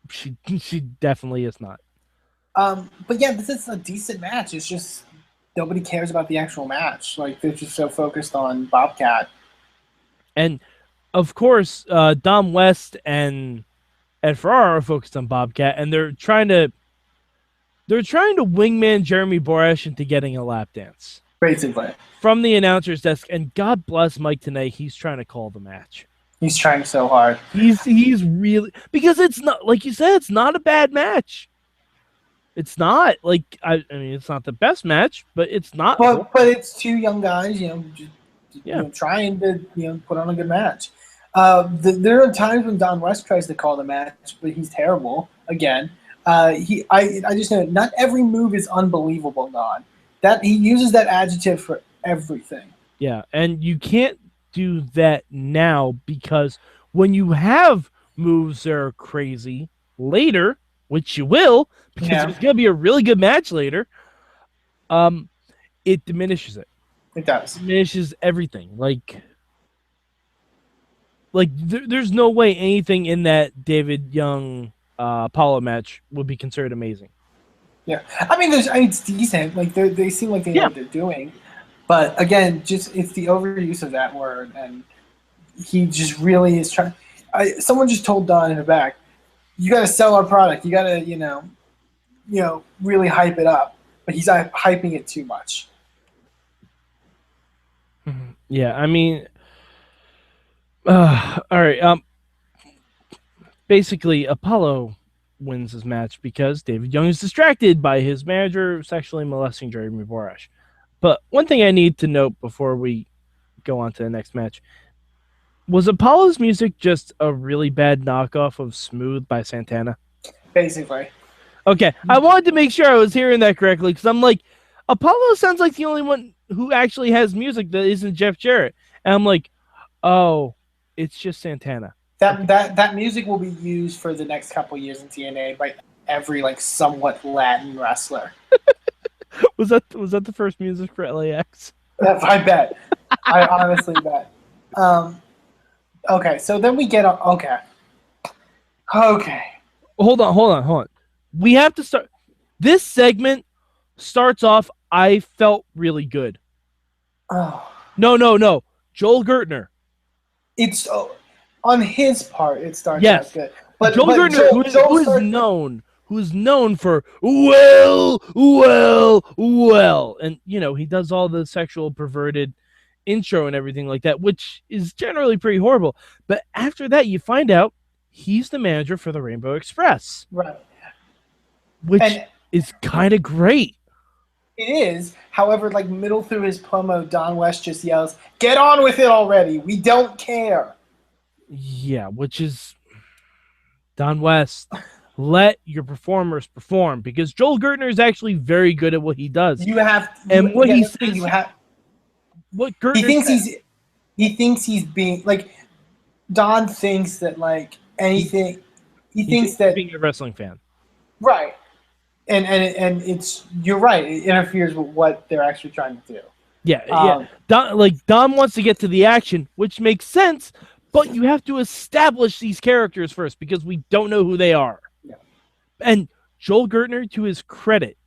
She definitely is not. But yeah, this is a decent match. It's just nobody cares about the actual match. Like, they're just so focused on Bobcat. And of course, Dom West and Ed Ferrara are focused on Bobcat, and they're trying to wingman Jeremy Borash into getting a lap dance. Basically. From the announcer's desk, and God bless Mike TNA, he's trying to call the match. He's trying so hard. He's really, because it's not, like you said, it's not a bad match. It's not like I mean, it's not the best match, but it's not. But it's two young guys, trying to put on a good match. There are times when Don West tries to call the match, but he's terrible. Again, I just know not every move is unbelievable. Don, that he uses that adjective for everything. Yeah, and you can't do that now because when you have moves that are crazy later, which you will, because there's going to be a really good match later, it diminishes it. It does. It diminishes everything. There's no way anything in that David Young Apollo match would be considered amazing. Yeah, I mean, it's decent. Like, they seem like they know what they're doing, but again, just it's the overuse of that word, and he just really is trying. Someone just told Don in the back, "You got to sell our product. You got to, really hype it up." But he's hyping it too much. Yeah, I mean, all right. Basically, Apollo wins his match because David Young is distracted by his manager sexually molesting Jeremy Borash. But one thing I need to note before we go on to the next match, was Apollo's music just a really bad knockoff of Smooth by Santana? Basically. Okay, I wanted to make sure I was hearing that correctly, because I'm like, Apollo sounds like the only one who actually has music that isn't Jeff Jarrett. And I'm like, oh, it's just Santana. That music will be used for the next couple years in TNA by every somewhat Latin wrestler. Was that the first music for LAX? I bet. I honestly bet. Okay, so then we get on. Okay. Hold on. We have to start. This segment starts off, I felt really good. Oh. No. Joel Gertner. It's on his part. It starts out good. But Joel Gertner, who's known for well, and he does all the sexual perverted intro and everything like that, which is generally pretty horrible. But after that, you find out he's the manager for the Rainbow Express, right? Which is kind of great. It is. However, middle through his promo, Don West just yells, "Get on with it already! We don't care." Yeah, which is Don West. Let your performers perform, because Joel Gertner is actually very good at what he does. What Gertner he thinks he's being Don thinks that anything. He thinks that being a wrestling fan, right? And it's, you're right. It interferes with what they're actually trying to do. Yeah. Don wants to get to the action, which makes sense. But you have to establish these characters first, because we don't know who they are. Yeah. And Joel Gertner, to his credit,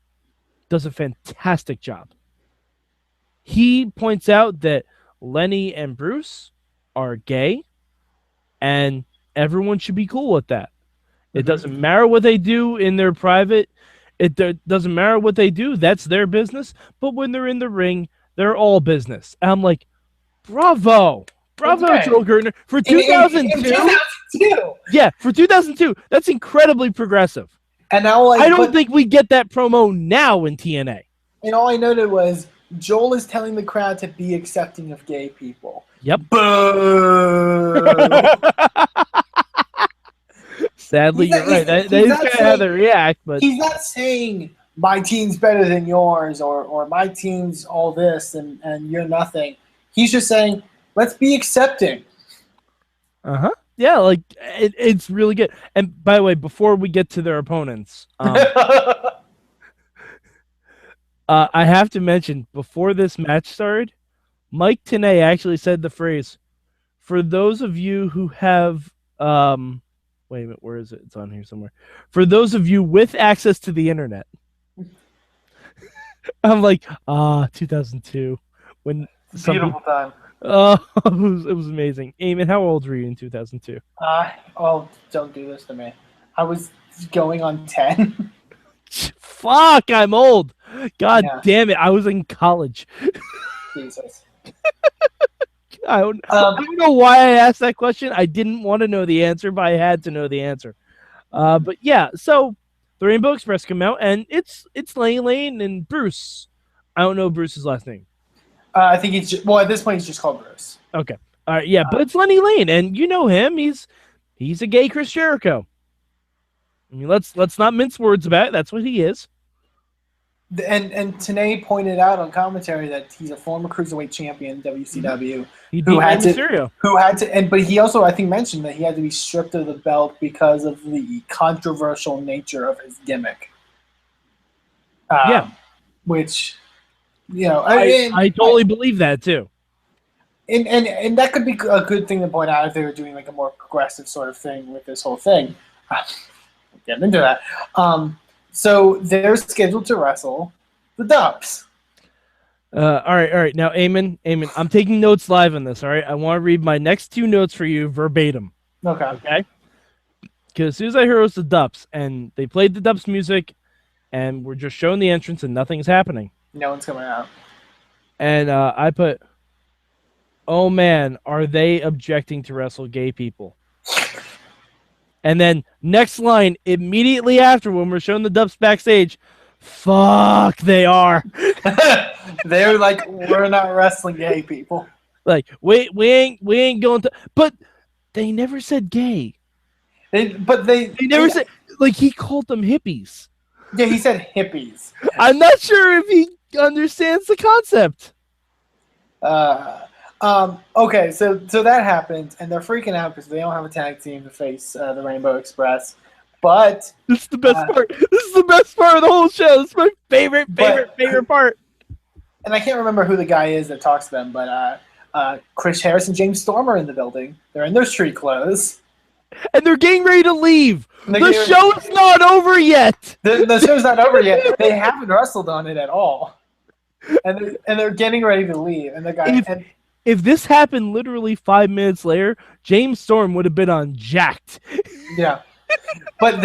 does a fantastic job. He points out that Lenny and Bruce are gay, and everyone should be cool with that. It doesn't matter what they do in their private. It doesn't matter what they do. That's their business. But when they're in the ring, they're all business. And I'm like, bravo. Joel Gertner. For 2002? Yeah, for 2002. That's incredibly progressive. And now, I don't think we get that promo now in TNA. And all I noted was Joel is telling the crowd to be accepting of gay people. Yep. Boo! Sadly, you're right. That is kind of how they react, but he's not saying my team's better than yours or my team's all this and you're nothing. He's just saying, let's be accepting. Yeah, like it's really good. And by the way, before we get to their opponents, I have to mention before this match started, Mike TNA actually said the phrase, "For those of you who have wait a minute, where is it? It's on here somewhere. For those of you with access to the internet." I'm like, 2002 when Beautiful time. Oh, it was amazing. Eamon, how old were you in 2002? Don't do this to me. I was going on 10. Fuck, I'm old. God damn it, I was in college. Jesus. I don't know why I asked that question. I didn't want to know the answer, but I had to know the answer. But yeah, so the Rainbow Express come out, and it's Lane and Bruce. I don't know Bruce's last name. I think at this point he's just called Bruce. Okay. All right, yeah, but it's Lenny Lane, and you know him. He's a gay Chris Jericho. I mean, let's not mince words about it. That's what he is. And TNA pointed out on commentary that he's a former cruiserweight champion, WCW, but he also, I think, mentioned that he had to be stripped of the belt because of the controversial nature of his gimmick. Which, I totally believe that too. And that could be a good thing to point out if they were doing like a more progressive sort of thing with this whole thing. Get into that. So they're scheduled to wrestle the Dubs. All right. Now, Eamon, I'm taking notes live on this. All right, I want to read my next two notes for you verbatim. Okay. Because as soon as I heard it was the Dubs, and they played the Dubs music, and we're just showing the entrance, and nothing's happening. No one's coming out. And I put, "Oh man, are they objecting to wrestle gay people?" And then next line immediately after when we're showing the Dubs backstage, fuck, they are. They're like, we're not wrestling gay people. Like, we ain't going to. But they never said gay. They never said, like, he called them hippies. Yeah, he said hippies. I'm not sure if he understands the concept. Okay, so that happens, and they're freaking out because they don't have a tag team to face the Rainbow Express. But this is the best part. This is the best part of the whole show. This is my favorite part. And I can't remember who the guy is that talks to them, but Chris Harris and James Storm are in the building. They're in their street clothes. And they're getting ready to leave. The show's not over yet. The show's not over yet. They haven't wrestled on it at all. And they're getting ready to leave. And the guy... If this happened literally 5 minutes later, James Storm would have been on Jacked. Yeah. But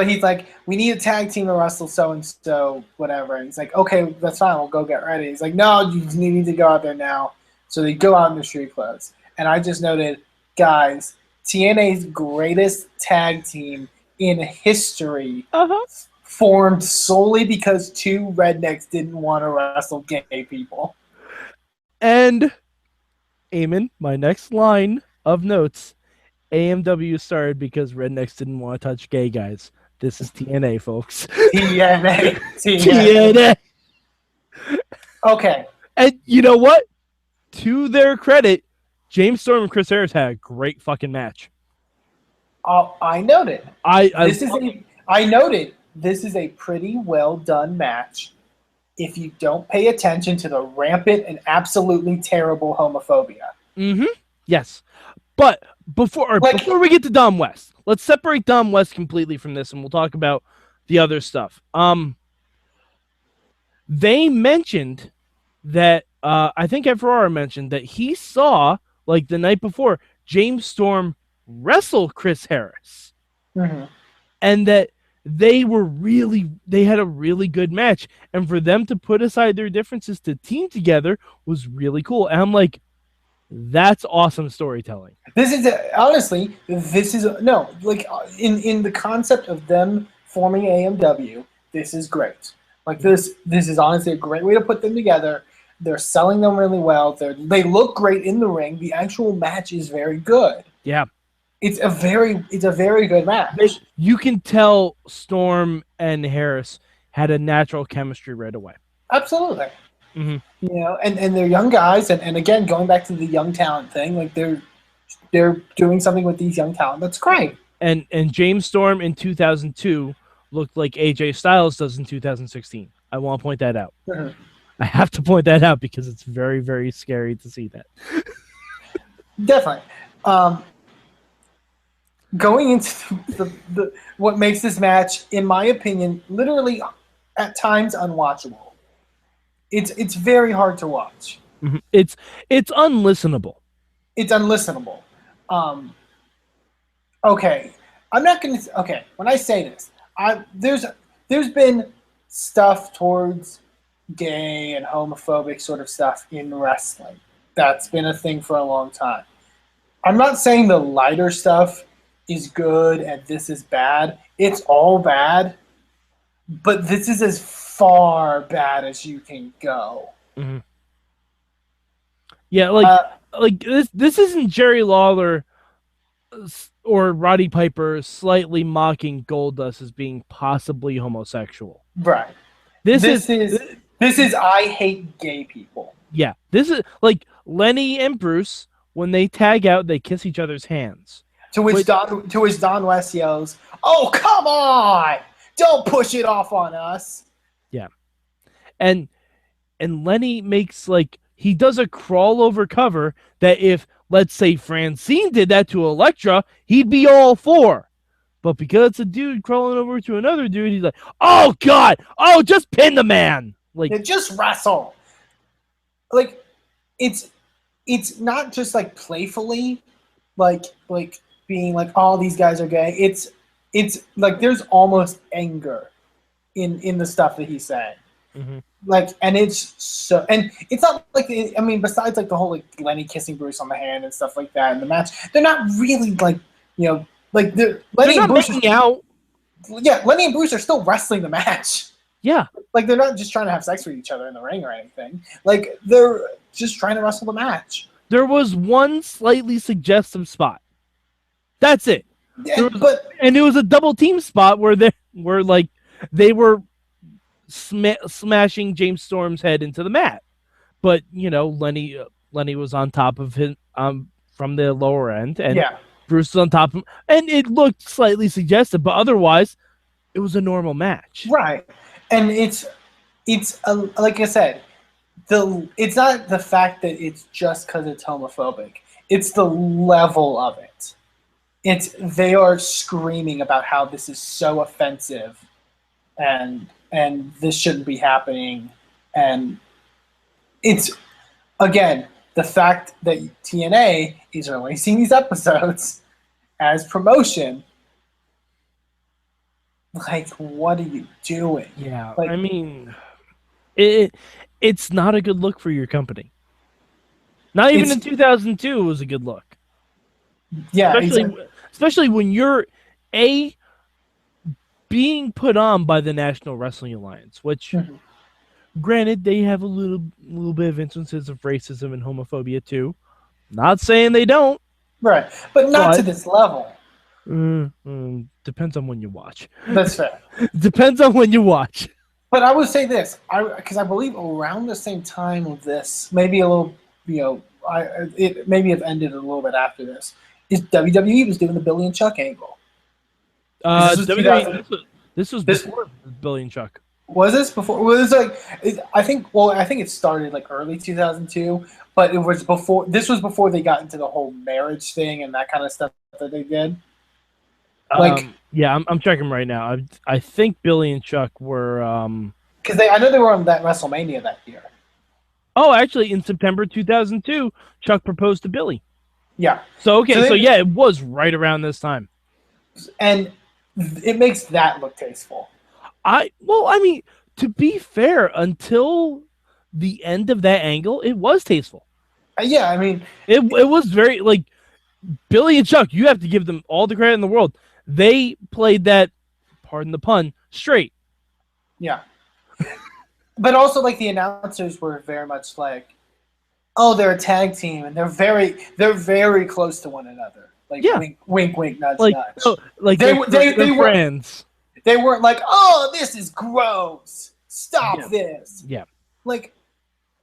he's like, we need a tag team to wrestle so-and-so, whatever. And he's like, okay, that's fine. We'll go get ready. He's like, no, you need to go out there now. So they go out in the street clothes. And I just noted, guys, TNA's greatest tag team in history formed solely because two rednecks didn't want to wrestle gay people. And... Eamon, my next line of notes, AMW started because rednecks didn't want to touch gay guys. This is TNA, folks. TNA. Okay. And you know what? To their credit, James Storm and Chris Harris had a great fucking match. I noted. I noted this is a pretty well done match. If you don't pay attention to the rampant and absolutely terrible homophobia. Mm-hmm. Yes. But before we get to Dom West, let's separate Dom West completely from this, and we'll talk about the other stuff. They mentioned that, I think Ferrara mentioned that he saw, like the night before, James Storm wrestle Chris Harris. Mm-hmm. And that they had a really good match, and for them to put aside their differences to team together was really cool. And I'm like, that's awesome storytelling. In the concept of them forming AMW, this is great. Like this is honestly a great way to put them together. They're selling them really well. They look great in the ring. The actual match is very good. Yeah. It's a very good match. You can tell Storm and Harris had a natural chemistry right away. Absolutely. Mm-hmm. You know, and they're young guys, and again, going back to the young talent thing, like they're doing something with these young talent. That's great. And James Storm in 2002 looked like AJ Styles does in 2016. I want to point that out. Mm-hmm. I have to point that out because it's very, very scary to see that. Definitely. Going into the what makes this match, in my opinion, literally at times unwatchable. It's very hard to watch. Mm-hmm. It's unlistenable. It's unlistenable. Okay, I'm not gonna. Okay, when I say this, there's been stuff towards gay and homophobic sort of stuff in wrestling. That's been a thing for a long time. I'm not saying the lighter stuff is good and this is bad. It's all bad, but this is as far bad as you can go. Mm-hmm. Yeah, like this isn't Jerry Lawler or Roddy Piper slightly mocking Goldust as being possibly homosexual. Right. This is I hate gay people. Yeah. This is like Lenny and Bruce, when they tag out, they kiss each other's hands. To which Don West yells, "Oh, come on! Don't push it off on us." Yeah. And Lenny makes he does a crawl over cover that if, let's say, Francine did that to Elektra, he'd be all for. But because it's a dude crawling over to another dude, he's like, "Oh God! Oh, just pin the man!" Just wrestle. Like, it's not just playfully, being "Oh, these guys are gay." It's like there's almost anger in the stuff that he's saying. Mm-hmm. And it's so, and it's not besides the whole Lenny kissing Bruce on the hand and stuff like that in the match, they're not really Lenny and Bruce making out. Yeah, Lenny and Bruce are still wrestling the match. Yeah, they're not just trying to have sex with each other in the ring or anything. They're just trying to wrestle the match. There was one slightly suggestive spot. That's it. Yeah, and it was a double team spot where they were smashing James Storm's head into the mat, but Lenny was on top of him from the lower end, and Bruce was on top of him, and it looked slightly suggestive, but otherwise it was a normal match. Right. And it's like I said, it's not the fact that it's just because it's homophobic. It's the level of it. They are screaming about how this is so offensive, and this shouldn't be happening. And it's, again, the fact that TNA is releasing these episodes as promotion. What are you doing? Yeah, it's not a good look for your company. Not even in 2002 it was a good look. Yeah, especially when you're being put on by the National Wrestling Alliance, which, granted, they have a little bit of instances of racism and homophobia too. Not saying they don't, right? But not to this level. Depends on when you watch. That's fair. Depends on when you watch. But I would say this, because I believe around the same time of this, maybe a little, it maybe have ended a little bit after this, is WWE was doing the Billy and Chuck angle. This was before Billy and Chuck. Was this before? Well, I think it started early 2002, but it was before. This was before they got into the whole marriage thing and that kind of stuff that they did. Yeah, I'm checking right now. I think Billy and Chuck were because I know they were on that WrestleMania that year. Oh, actually, in September 2002, Chuck proposed to Billy. Yeah. So it was right around this time. And it makes that look tasteful. To be fair, until the end of that angle, it was tasteful. Yeah, it was very Billy and Chuck. You have to give them all the credit in the world. They played that, pardon the pun, straight. Yeah. But also, like, the announcers were very much like, "Oh, they're a tag team, and they're very close to one another." Like, Yeah. wink, wink, wink, nudge, Like, nudge. oh, like They they're were friends. They weren't like, "Oh, this is gross. Stop this." Yeah. Like,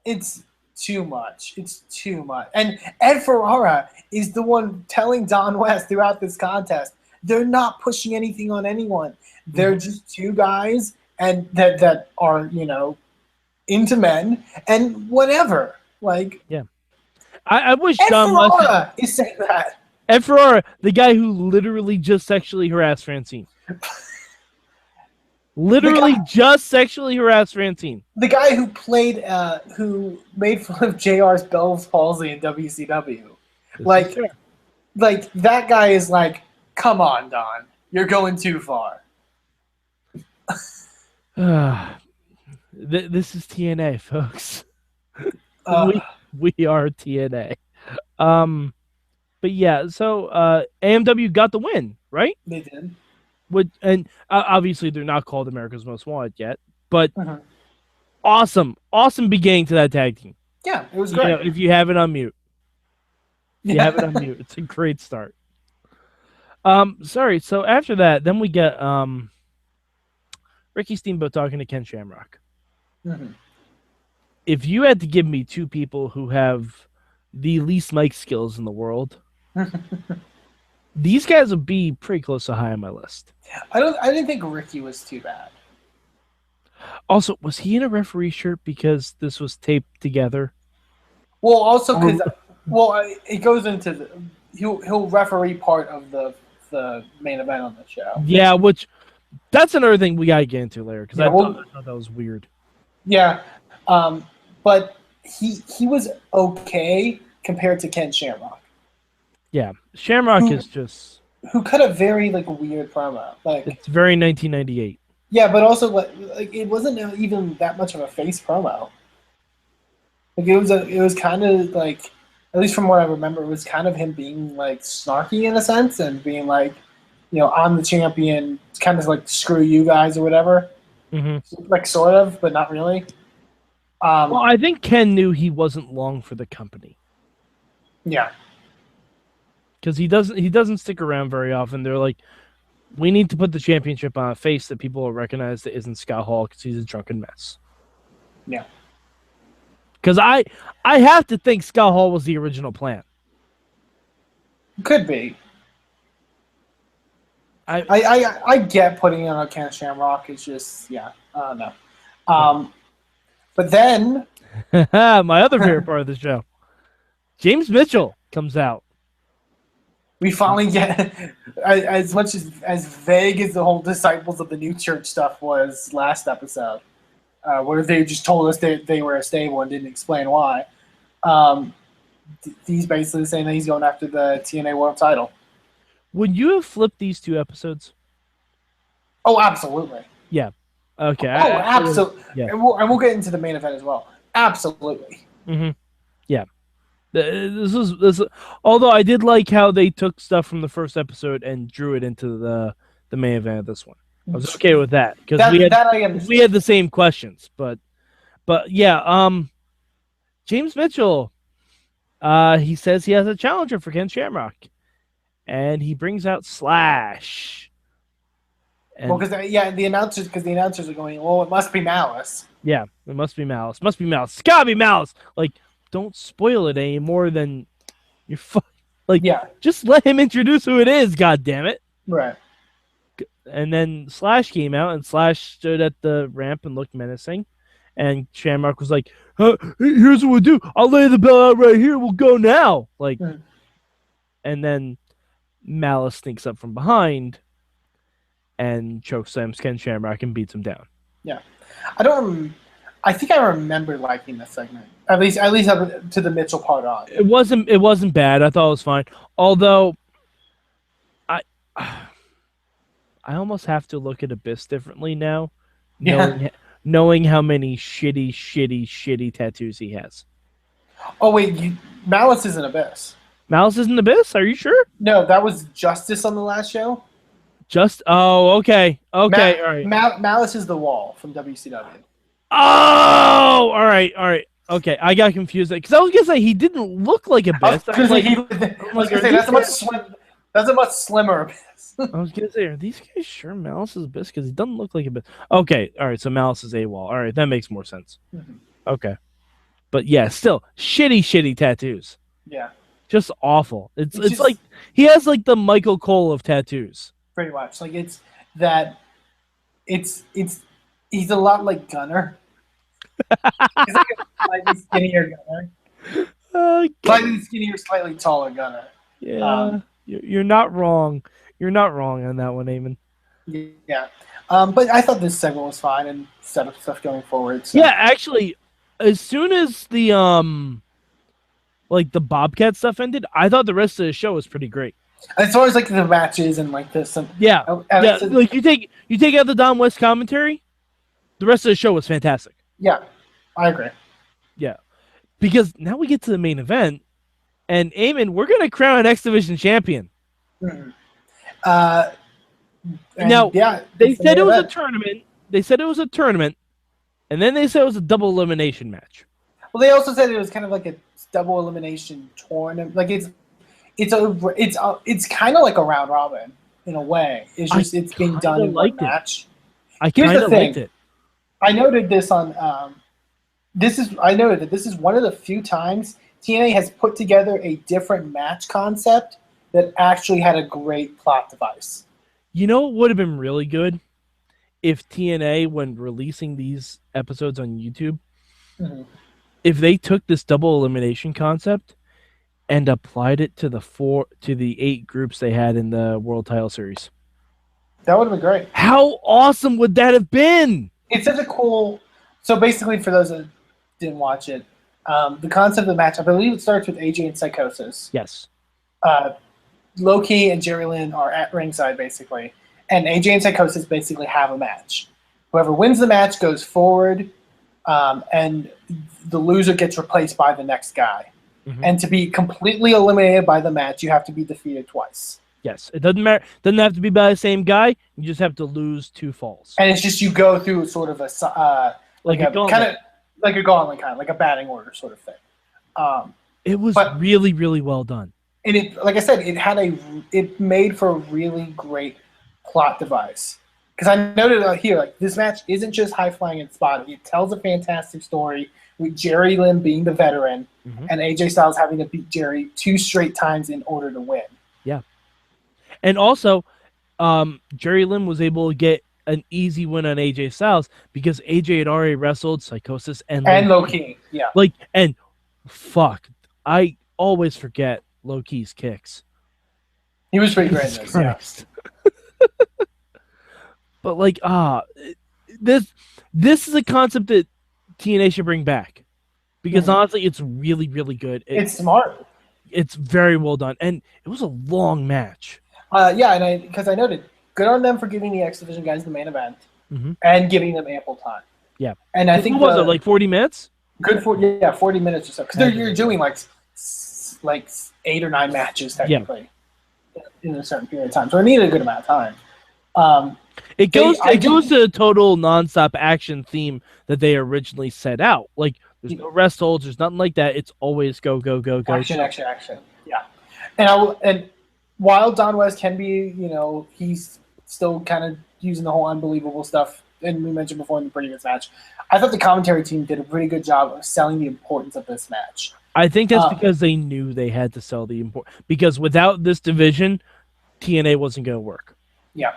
it's too much. It's too much. And Ed Ferrara is the one telling Don West throughout this contest, they're not pushing anything on anyone. They're just two guys and that are, into men and whatever. Like, yeah. I wish Ed Don West Ferrara is saying that. Ed Ferrara, the guy who literally just sexually harassed Francine. Literally just sexually harassed Francine. The guy who made fun of JR's Bell's palsy in WCW. Like that guy is like, come on, Don. You're going too far. This is TNA, folks. We are TNA. But yeah, so AMW got the win, right? They did. And obviously they're not called America's Most Wanted yet, but awesome beginning to that tag team. Yeah, it was great. If you have it on mute, it's a great start. Sorry. So after that, then we get Ricky Steamboat talking to Ken Shamrock. If you had to give me two people who have the least mic skills in the world, these guys would be pretty close to high on my list. I didn't think Ricky was too bad. Also, was he in a referee shirt because this was taped together? Well, also because it goes into he'll referee part of the main event on the show. Yeah, which that's another thing we gotta get into later because I thought that was weird. Yeah, but he was okay compared to Ken Shamrock. Yeah, Shamrock is just who cut a very weird promo. It's very 1998. Yeah, but also like it wasn't even that much of a face promo. Like it was kind of like, at least from what I remember, it was kind of him being like snarky in a sense and being like, I'm the champion, it's kind of like screw you guys or whatever. Like sort of, but not really. Well, I think Ken knew he wasn't long for the company. Yeah. Because he doesn't stick around very often. They're like, we need to put the championship on a face that people will recognize that isn't Scott Hall because he's a drunken mess. Yeah. Because I have to think Scott Hall was the original plan. Could be. I get putting on a Ken Shamrock. It's just, I don't know. But then my other favorite part of the show, James Mitchell comes out. We finally get as much as vague as the whole Disciples of the New Church stuff was last episode, where they just told us they were a stable and didn't explain why. He's basically saying that he's going after the TNA World Title. Would you have flipped these two episodes? Oh, absolutely. Yeah. Okay. Absolutely. Yeah. And we'll get into the main event as well. Absolutely. Yeah. This. Although I did like how they took stuff from the first episode and drew it into the main event of this one. I was okay with that because we had the same questions, but yeah. James Mitchell, he says he has a challenger for Ken Shamrock, and he brings out Slash. Well, because the announcers are going, well, it must be Malice. Yeah, it must be Malice. Must be Malice. It's gotta be Malice. Like, don't spoil it any more than you're just let him introduce who it is, god damn it. Right. And then Slash came out, and Slash stood at the ramp and looked menacing. And Shamrock was like, here's what we'll do. I'll lay the bell out right here. We'll go now. And then Malice sneaks up from behind and chokeslams Ken Shamrock and beats him down. Yeah. I think I remember liking this segment. At least up to the Mitchell part on. It wasn't bad. I thought it was fine. Although I almost have to look at Abyss differently now, knowing how many shitty tattoos he has. Oh wait, Malice isn't Abyss. Malice isn't Abyss? Are you sure? No, that was Justice on the last show. Okay. All right. Malice is the Wall from WCW. Oh, all right. Okay, I got confused because I was gonna say he didn't look like Abyss. I was gonna say that's a much slimmer Abyss. I was gonna say, are these guys sure Malice is Abyss? Because he doesn't look like Abyss. Okay, all right. So Malice is AWOL. All right, that makes more sense. Mm-hmm. Okay, but yeah, still shitty tattoos. Yeah, just awful. It's like he has like the Michael Cole of tattoos. Pretty much, like he's a lot like Gunner. He's like a slightly skinnier Gunner. Slightly skinnier, slightly taller Gunner. Yeah, you're not wrong. You're not wrong on that one, Eamon. Yeah, but I thought this segment was fine and set up stuff going forward. So. Yeah, actually, as soon as the like the Bobcat stuff ended, I thought the rest of the show was pretty great. As far as like the matches and like this, yeah, like you take out the Don West commentary, the rest of the show was fantastic. Yeah, I agree. Yeah, because now we get to the main event, and Eamon, we're gonna crown an X Division champion. Mm-hmm. Now, they said it was a tournament. They said it was a tournament, and then they said it was a double elimination match. Well, they also said it was kind of like a double elimination tournament. Like it's kind of like a round robin in a way. It's just it's being done in one match. I kind of liked it. I noted this on. I noted that this is one of the few times TNA has put together a different match concept that actually had a great plot device. You know what would have been really good if TNA, when releasing these episodes on YouTube, if they took this double elimination concept and applied it to the 8 groups they had in the World Title Series. That would have been great. How awesome would that have been? It's such a cool. So basically, for those that didn't watch it, the concept of the match, I believe it starts with AJ and Psychosis. Yes. Low-Key and Jerry Lynn are at ringside, basically. And AJ and Psychosis basically have a match. Whoever wins the match goes forward, and the loser gets replaced by the next guy. Mm-hmm. And to be completely eliminated by the match, you have to be defeated twice. Yes. It doesn't matter. It doesn't have to be by the same guy. You just have to lose 2 falls. And it's just you go through sort of a like a gauntlet, like a batting order sort of thing. It was really, really well done. And it, like I said, it made for a really great plot device. Because I noted here, like this match isn't just high flying and spotty. It tells a fantastic story with Jerry Lynn being the veteran and AJ Styles having to beat Jerry 2 straight times in order to win. Yeah. And also, Jerry Lynn was able to get an easy win on AJ Styles because AJ had already wrestled Psychosis and Low-Key. Yeah. I always forget Low-Key's kicks. He was pretty great in this. Yeah. But this is a concept that TNA should bring back because honestly, it's really, really good. It's smart. It's very well done, and it was a long match. Yeah, because I noted, good on them for giving the X Division guys the main event and giving them ample time. Yeah, and I think what was it, like 40 minutes? Good for 40 minutes or so. Because you're doing like 8 or 9 matches technically in a certain period of time, so I needed a good amount of time. It goes to the total nonstop action theme that they originally set out. Like there's no rest holds, there's nothing like that. It's always go. Action. Yeah, and while Don West can be, he's still kind of using the whole unbelievable stuff, and we mentioned before in the previous match, I thought the commentary team did a pretty good job of selling the importance of this match. I think that's because they knew they had to sell the import. Because without this division, TNA wasn't going to work. Yeah.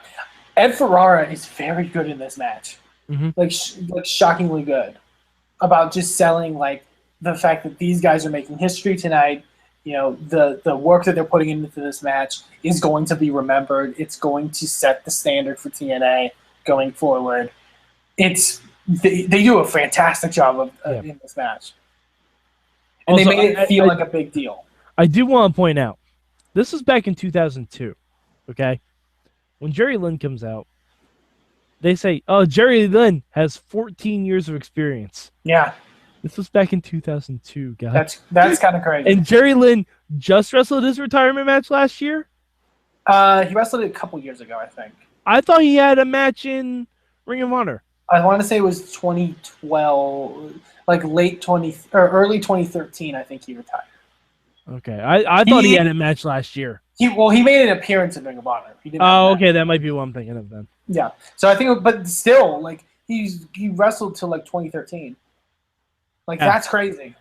Ed Ferrara is very good in this match. Like shockingly good. About just selling, like, the fact that these guys are making history tonight. The work that they're putting into this match is going to be remembered. It's going to set the standard for TNA going forward. They do a fantastic job in this match. And also, they made it feel like a big deal. I do want to point out, this was back in 2002, okay? When Jerry Lynn comes out, they say, oh, Jerry Lynn has 14 years of experience. Yeah. This was back in 2002, guys. That's kind of crazy. And Jerry Lynn just wrestled his retirement match last year? He wrestled it a couple years ago, I think. I thought he had a match in Ring of Honor. I want to say it was 2012, like late 20 or early 2013. I think he retired. Okay, I thought he had a match last year. He made an appearance in Ring of Honor. He didn't okay, that might be what I'm thinking of then. Yeah, so I think, but still, like he wrestled till like 2013. Like that's crazy,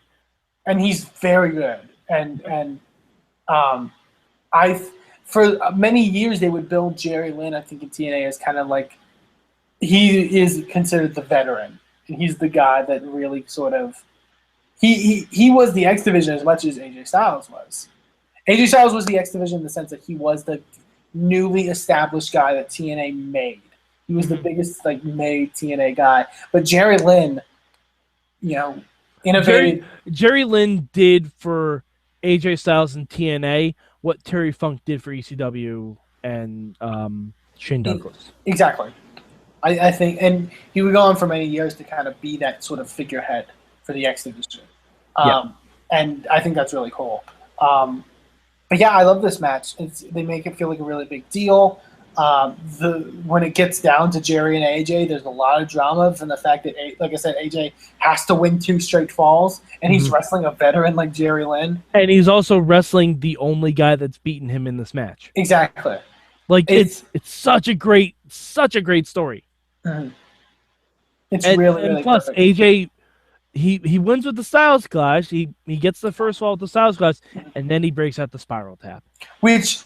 and he's very good. And for many years they would build Jerry Lynn, I think in TNA, as kind of like he is considered the veteran, and he's the guy that really sort of he was the X Division as much as AJ Styles was. AJ Styles was the X Division in the sense that he was the newly established guy that TNA made. He was the biggest like made TNA guy. But Jerry Lynn, innovated. Jerry Lynn did for AJ Styles and TNA what Terry Funk did for ECW and Shane Douglas. Exactly. I think, and he would go on for many years to kind of be that sort of figurehead for the X Division. And I think that's really cool. But yeah, I love this match. They make it feel like a really big deal. When it gets down to Jerry and AJ, there's a lot of drama from the fact that, like I said, AJ has to win 2 straight falls, and he's wrestling a veteran like Jerry Lynn. And he's also wrestling the only guy that's beaten him in this match. Exactly. Like it's such a great story. Mm-hmm. It's really and plus perfect. AJ. He wins with the Styles Clash. He gets the first fall with the Styles Clash, and then he breaks out the Spiral Tap. Which,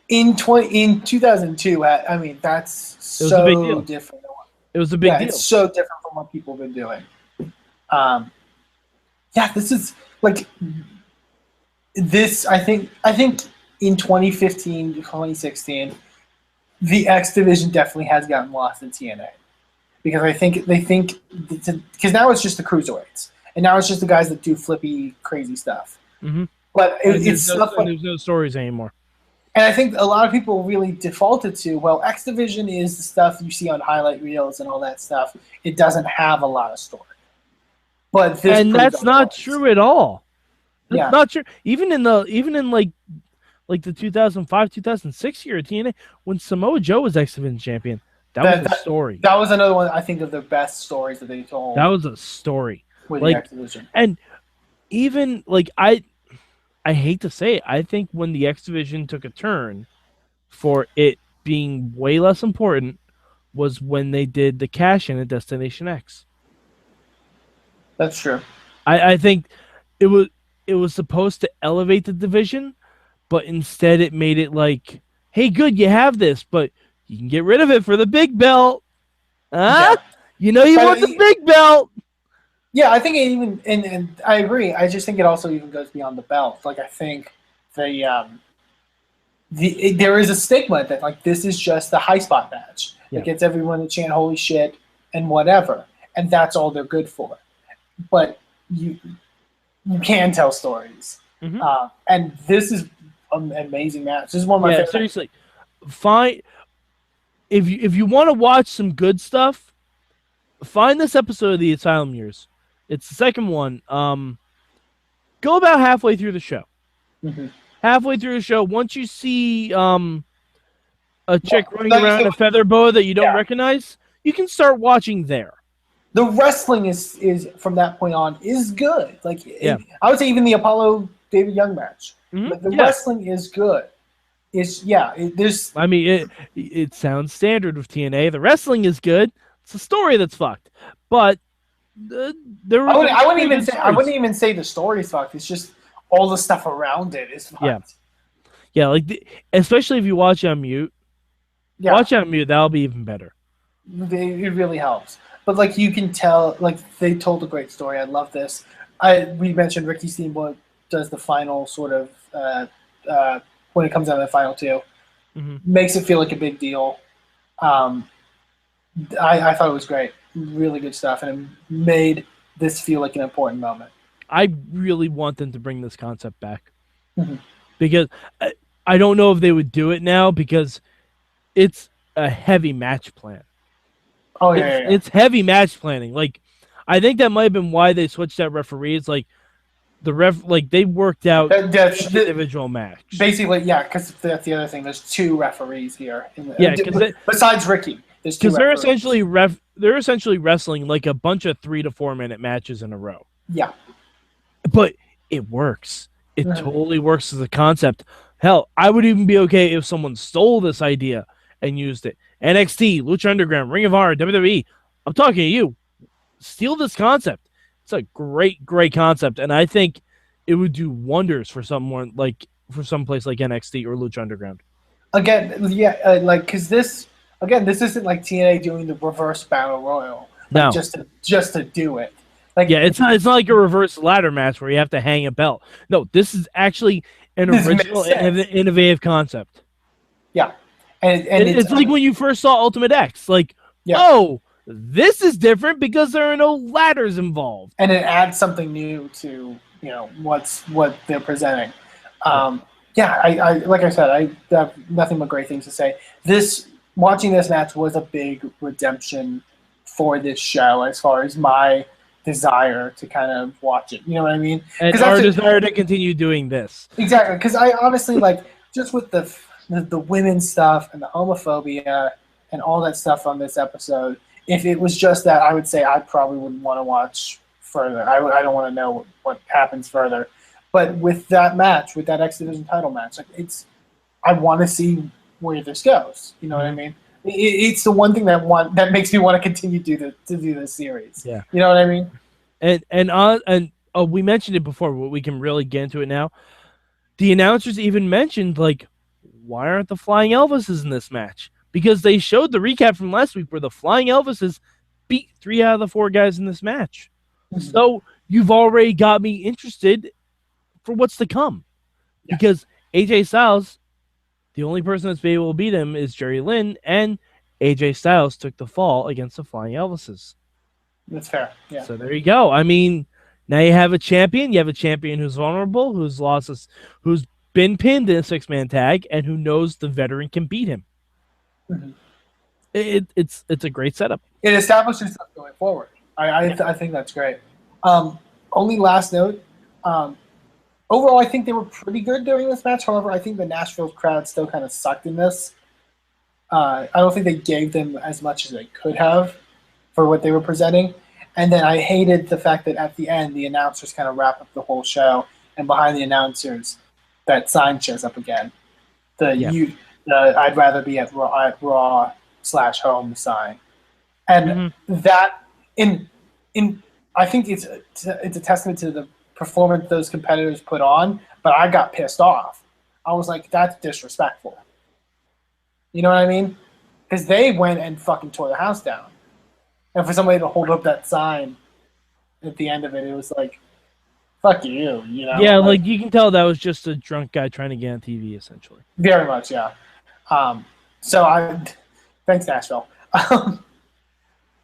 in 2002, I mean, that's so different. It was a big deal. It's so different from what people have been doing. This is like this. I think in 2015 to 2016, the X Division definitely has gotten lost in TNA. Because they think because now it's just the cruiserweights, and now it's just the guys that do flippy, crazy stuff. Mm-hmm. But it's stuff like, there's no stories anymore. And I think a lot of people really defaulted to, well, X Division is the stuff you see on highlight reels and all that stuff. It doesn't have a lot of story. But that's not true at all. That's not true. Even in like the 2005, 2006 year of TNA, when Samoa Joe was X Division champion. That was a story. That was another one, I think, of the best stories that they told. That was a story. With the X Division. And even, like, I hate to say it, I think when the X Division took a turn for it being way less important was when they did the cash-in at Destination X. That's true. I think it was supposed to elevate the division, but instead it made it like, hey, good, you have this, but you can get rid of it for the big belt. Huh? Yeah. You want the big belt. Yeah, I think it even, and I agree. I just think it also even goes beyond the belt. Like, I think there is a stigma that, like, this is just a high spot match that gets everyone to chant holy shit and whatever, and that's all they're good for. But you can tell stories. Mm-hmm. And this is an amazing match. This is one of my favorite. Seriously. If you want to watch some good stuff, find this episode of the Asylum years. It's the second one. Go about halfway through the show. Mm-hmm. Halfway through the show, once you see a chick running around a feather boa that you don't recognize, you can start watching there. The wrestling is from that point on is good. Like I would say even the Apollo David Young match. Mm-hmm. The wrestling is good. It sounds standard with TNA. The wrestling is good. It's the story that's fucked. But I wouldn't even say the story's fucked. It's just all the stuff around it is fucked. Yeah, like especially if you watch it on mute. Yeah. Watch it on mute. That'll be even better. It really helps. But like you can tell, like they told a great story. I love this. We mentioned Ricky Steamboat does the final sort of when it comes down to the final 2. Mm-hmm. Makes it feel like a big deal. I thought it was great. Really good stuff, and it made this feel like an important moment. I really want them to bring this concept back. Mm-hmm. Because I don't know if they would do it now because it's a heavy match plan. Oh, yeah. It's heavy match planning. Like, I think that might have been why they switched out referees. Like, they worked out the individual match. Basically, yeah, because that's the other thing. There's 2 referees here. Besides Ricky, there's 2 referees. they're essentially wrestling like a bunch of 3 to 4 minute matches in a row. Yeah. But it works. It totally works as a concept. Hell, I would even be okay if someone stole this idea and used it. NXT, Lucha Underground, Ring of Honor, WWE. I'm talking to you. Steal this concept. It's a great, great concept, and I think it would do wonders for someone like for some place like NXT or Lucha Underground. Again, because this isn't like TNA doing the reverse battle royal, no, just to do it. It's not like a reverse ladder match where you have to hang a belt. No, this is actually an original, innovative concept. Yeah, and it's like when you first saw Ultimate X. Oh, this is different because there are no ladders involved, and it adds something new to what they're presenting. I like I said, I have nothing but great things to say. Watching this match was a big redemption for this show as far as my desire to kind of watch it. You know what I mean? And our desire to continue doing this. Exactly, because I honestly just with the women's stuff and the homophobia and all that stuff on this episode. If it was just that, I would say I probably wouldn't want to watch further. I don't want to know what happens further. But with that match, with that X Division title match, I want to see where this goes. You know what I mean? It's the one thing that makes me want to continue to do this series. Yeah. You know what I mean? And we mentioned it before, but we can really get into it now. The announcers even mentioned why aren't the Flying Elvises in this match? Because they showed the recap from last week where the Flying Elvises beat 3 out of the 4 guys in this match. Mm-hmm. So you've already got me interested for what's to come. Yeah. Because AJ Styles, the only person that's been able to beat him is Jerry Lynn, and AJ Styles took the fall against the Flying Elvises. That's fair. Yeah. So there you go. I mean, now you have a champion. You have a champion who's vulnerable, who's been pinned in a 6-man tag, and who knows the veteran can beat him. Mm-hmm. It's a great setup. It establishes stuff going forward. I think that's great. Only last note. Overall, I think they were pretty good during this match. However, I think the Nashville crowd still kind of sucked in this. I don't think they gave them as much as they could have for what they were presenting. And then I hated the fact that at the end, the announcers kind of wrap up the whole show, and behind the announcers, that sign shows up again. I'd rather be at Raw/home sign. And that I think it's a testament to the performance those competitors put on, but I got pissed off. I was like, that's disrespectful. You know what I mean? Because they went and fucking tore the house down. And for somebody to hold up that sign at the end of it, it was like, fuck you, you know? Yeah, you can tell that was just a drunk guy trying to get on TV, essentially. Very much, yeah. Thanks, Nashville.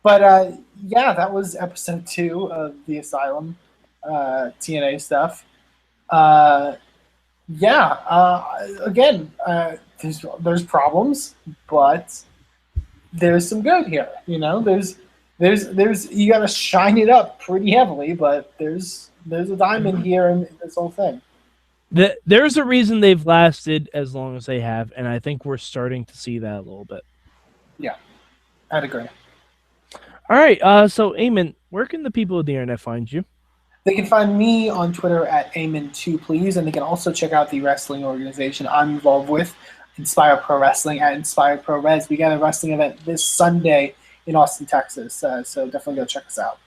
Yeah, that was episode 2 of the Asylum TNA stuff. Again, there's problems, but there's some good here. You know, there's you got to shine it up pretty heavily, but there's a diamond here in this whole thing. There's a reason they've lasted as long as they have, and I think we're starting to see that a little bit. Yeah, I'd agree. All right, so Eamon, where can the people of the internet find you? They can find me on Twitter at Eamon2Please, and they can also check out the wrestling organization I'm involved with, Inspire Pro Wrestling at Inspire Pro Res. We got a wrestling event this Sunday in Austin, Texas, so definitely go check us out.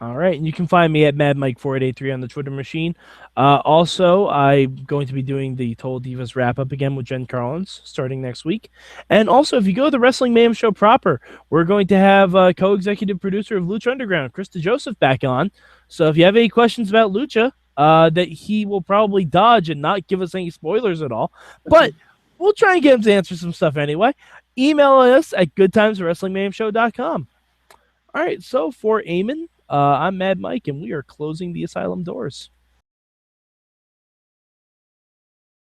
All right, and you can find me at MadMike4883 on the Twitter machine. Also, I'm going to be doing the Total Divas wrap-up again with Jen Carlins starting next week. And also, if you go to the Wrestling Mayhem Show proper, we're going to have co-executive producer of Lucha Underground, Chris DeJoseph, back on. So if you have any questions about Lucha, that he will probably dodge and not give us any spoilers at all. But we'll try and get him to answer some stuff anyway. Email us at goodtimeswrestlingmayhemshow.com. All right, so for Eamon, I'm Mad Mike, and we are closing the Asylum doors.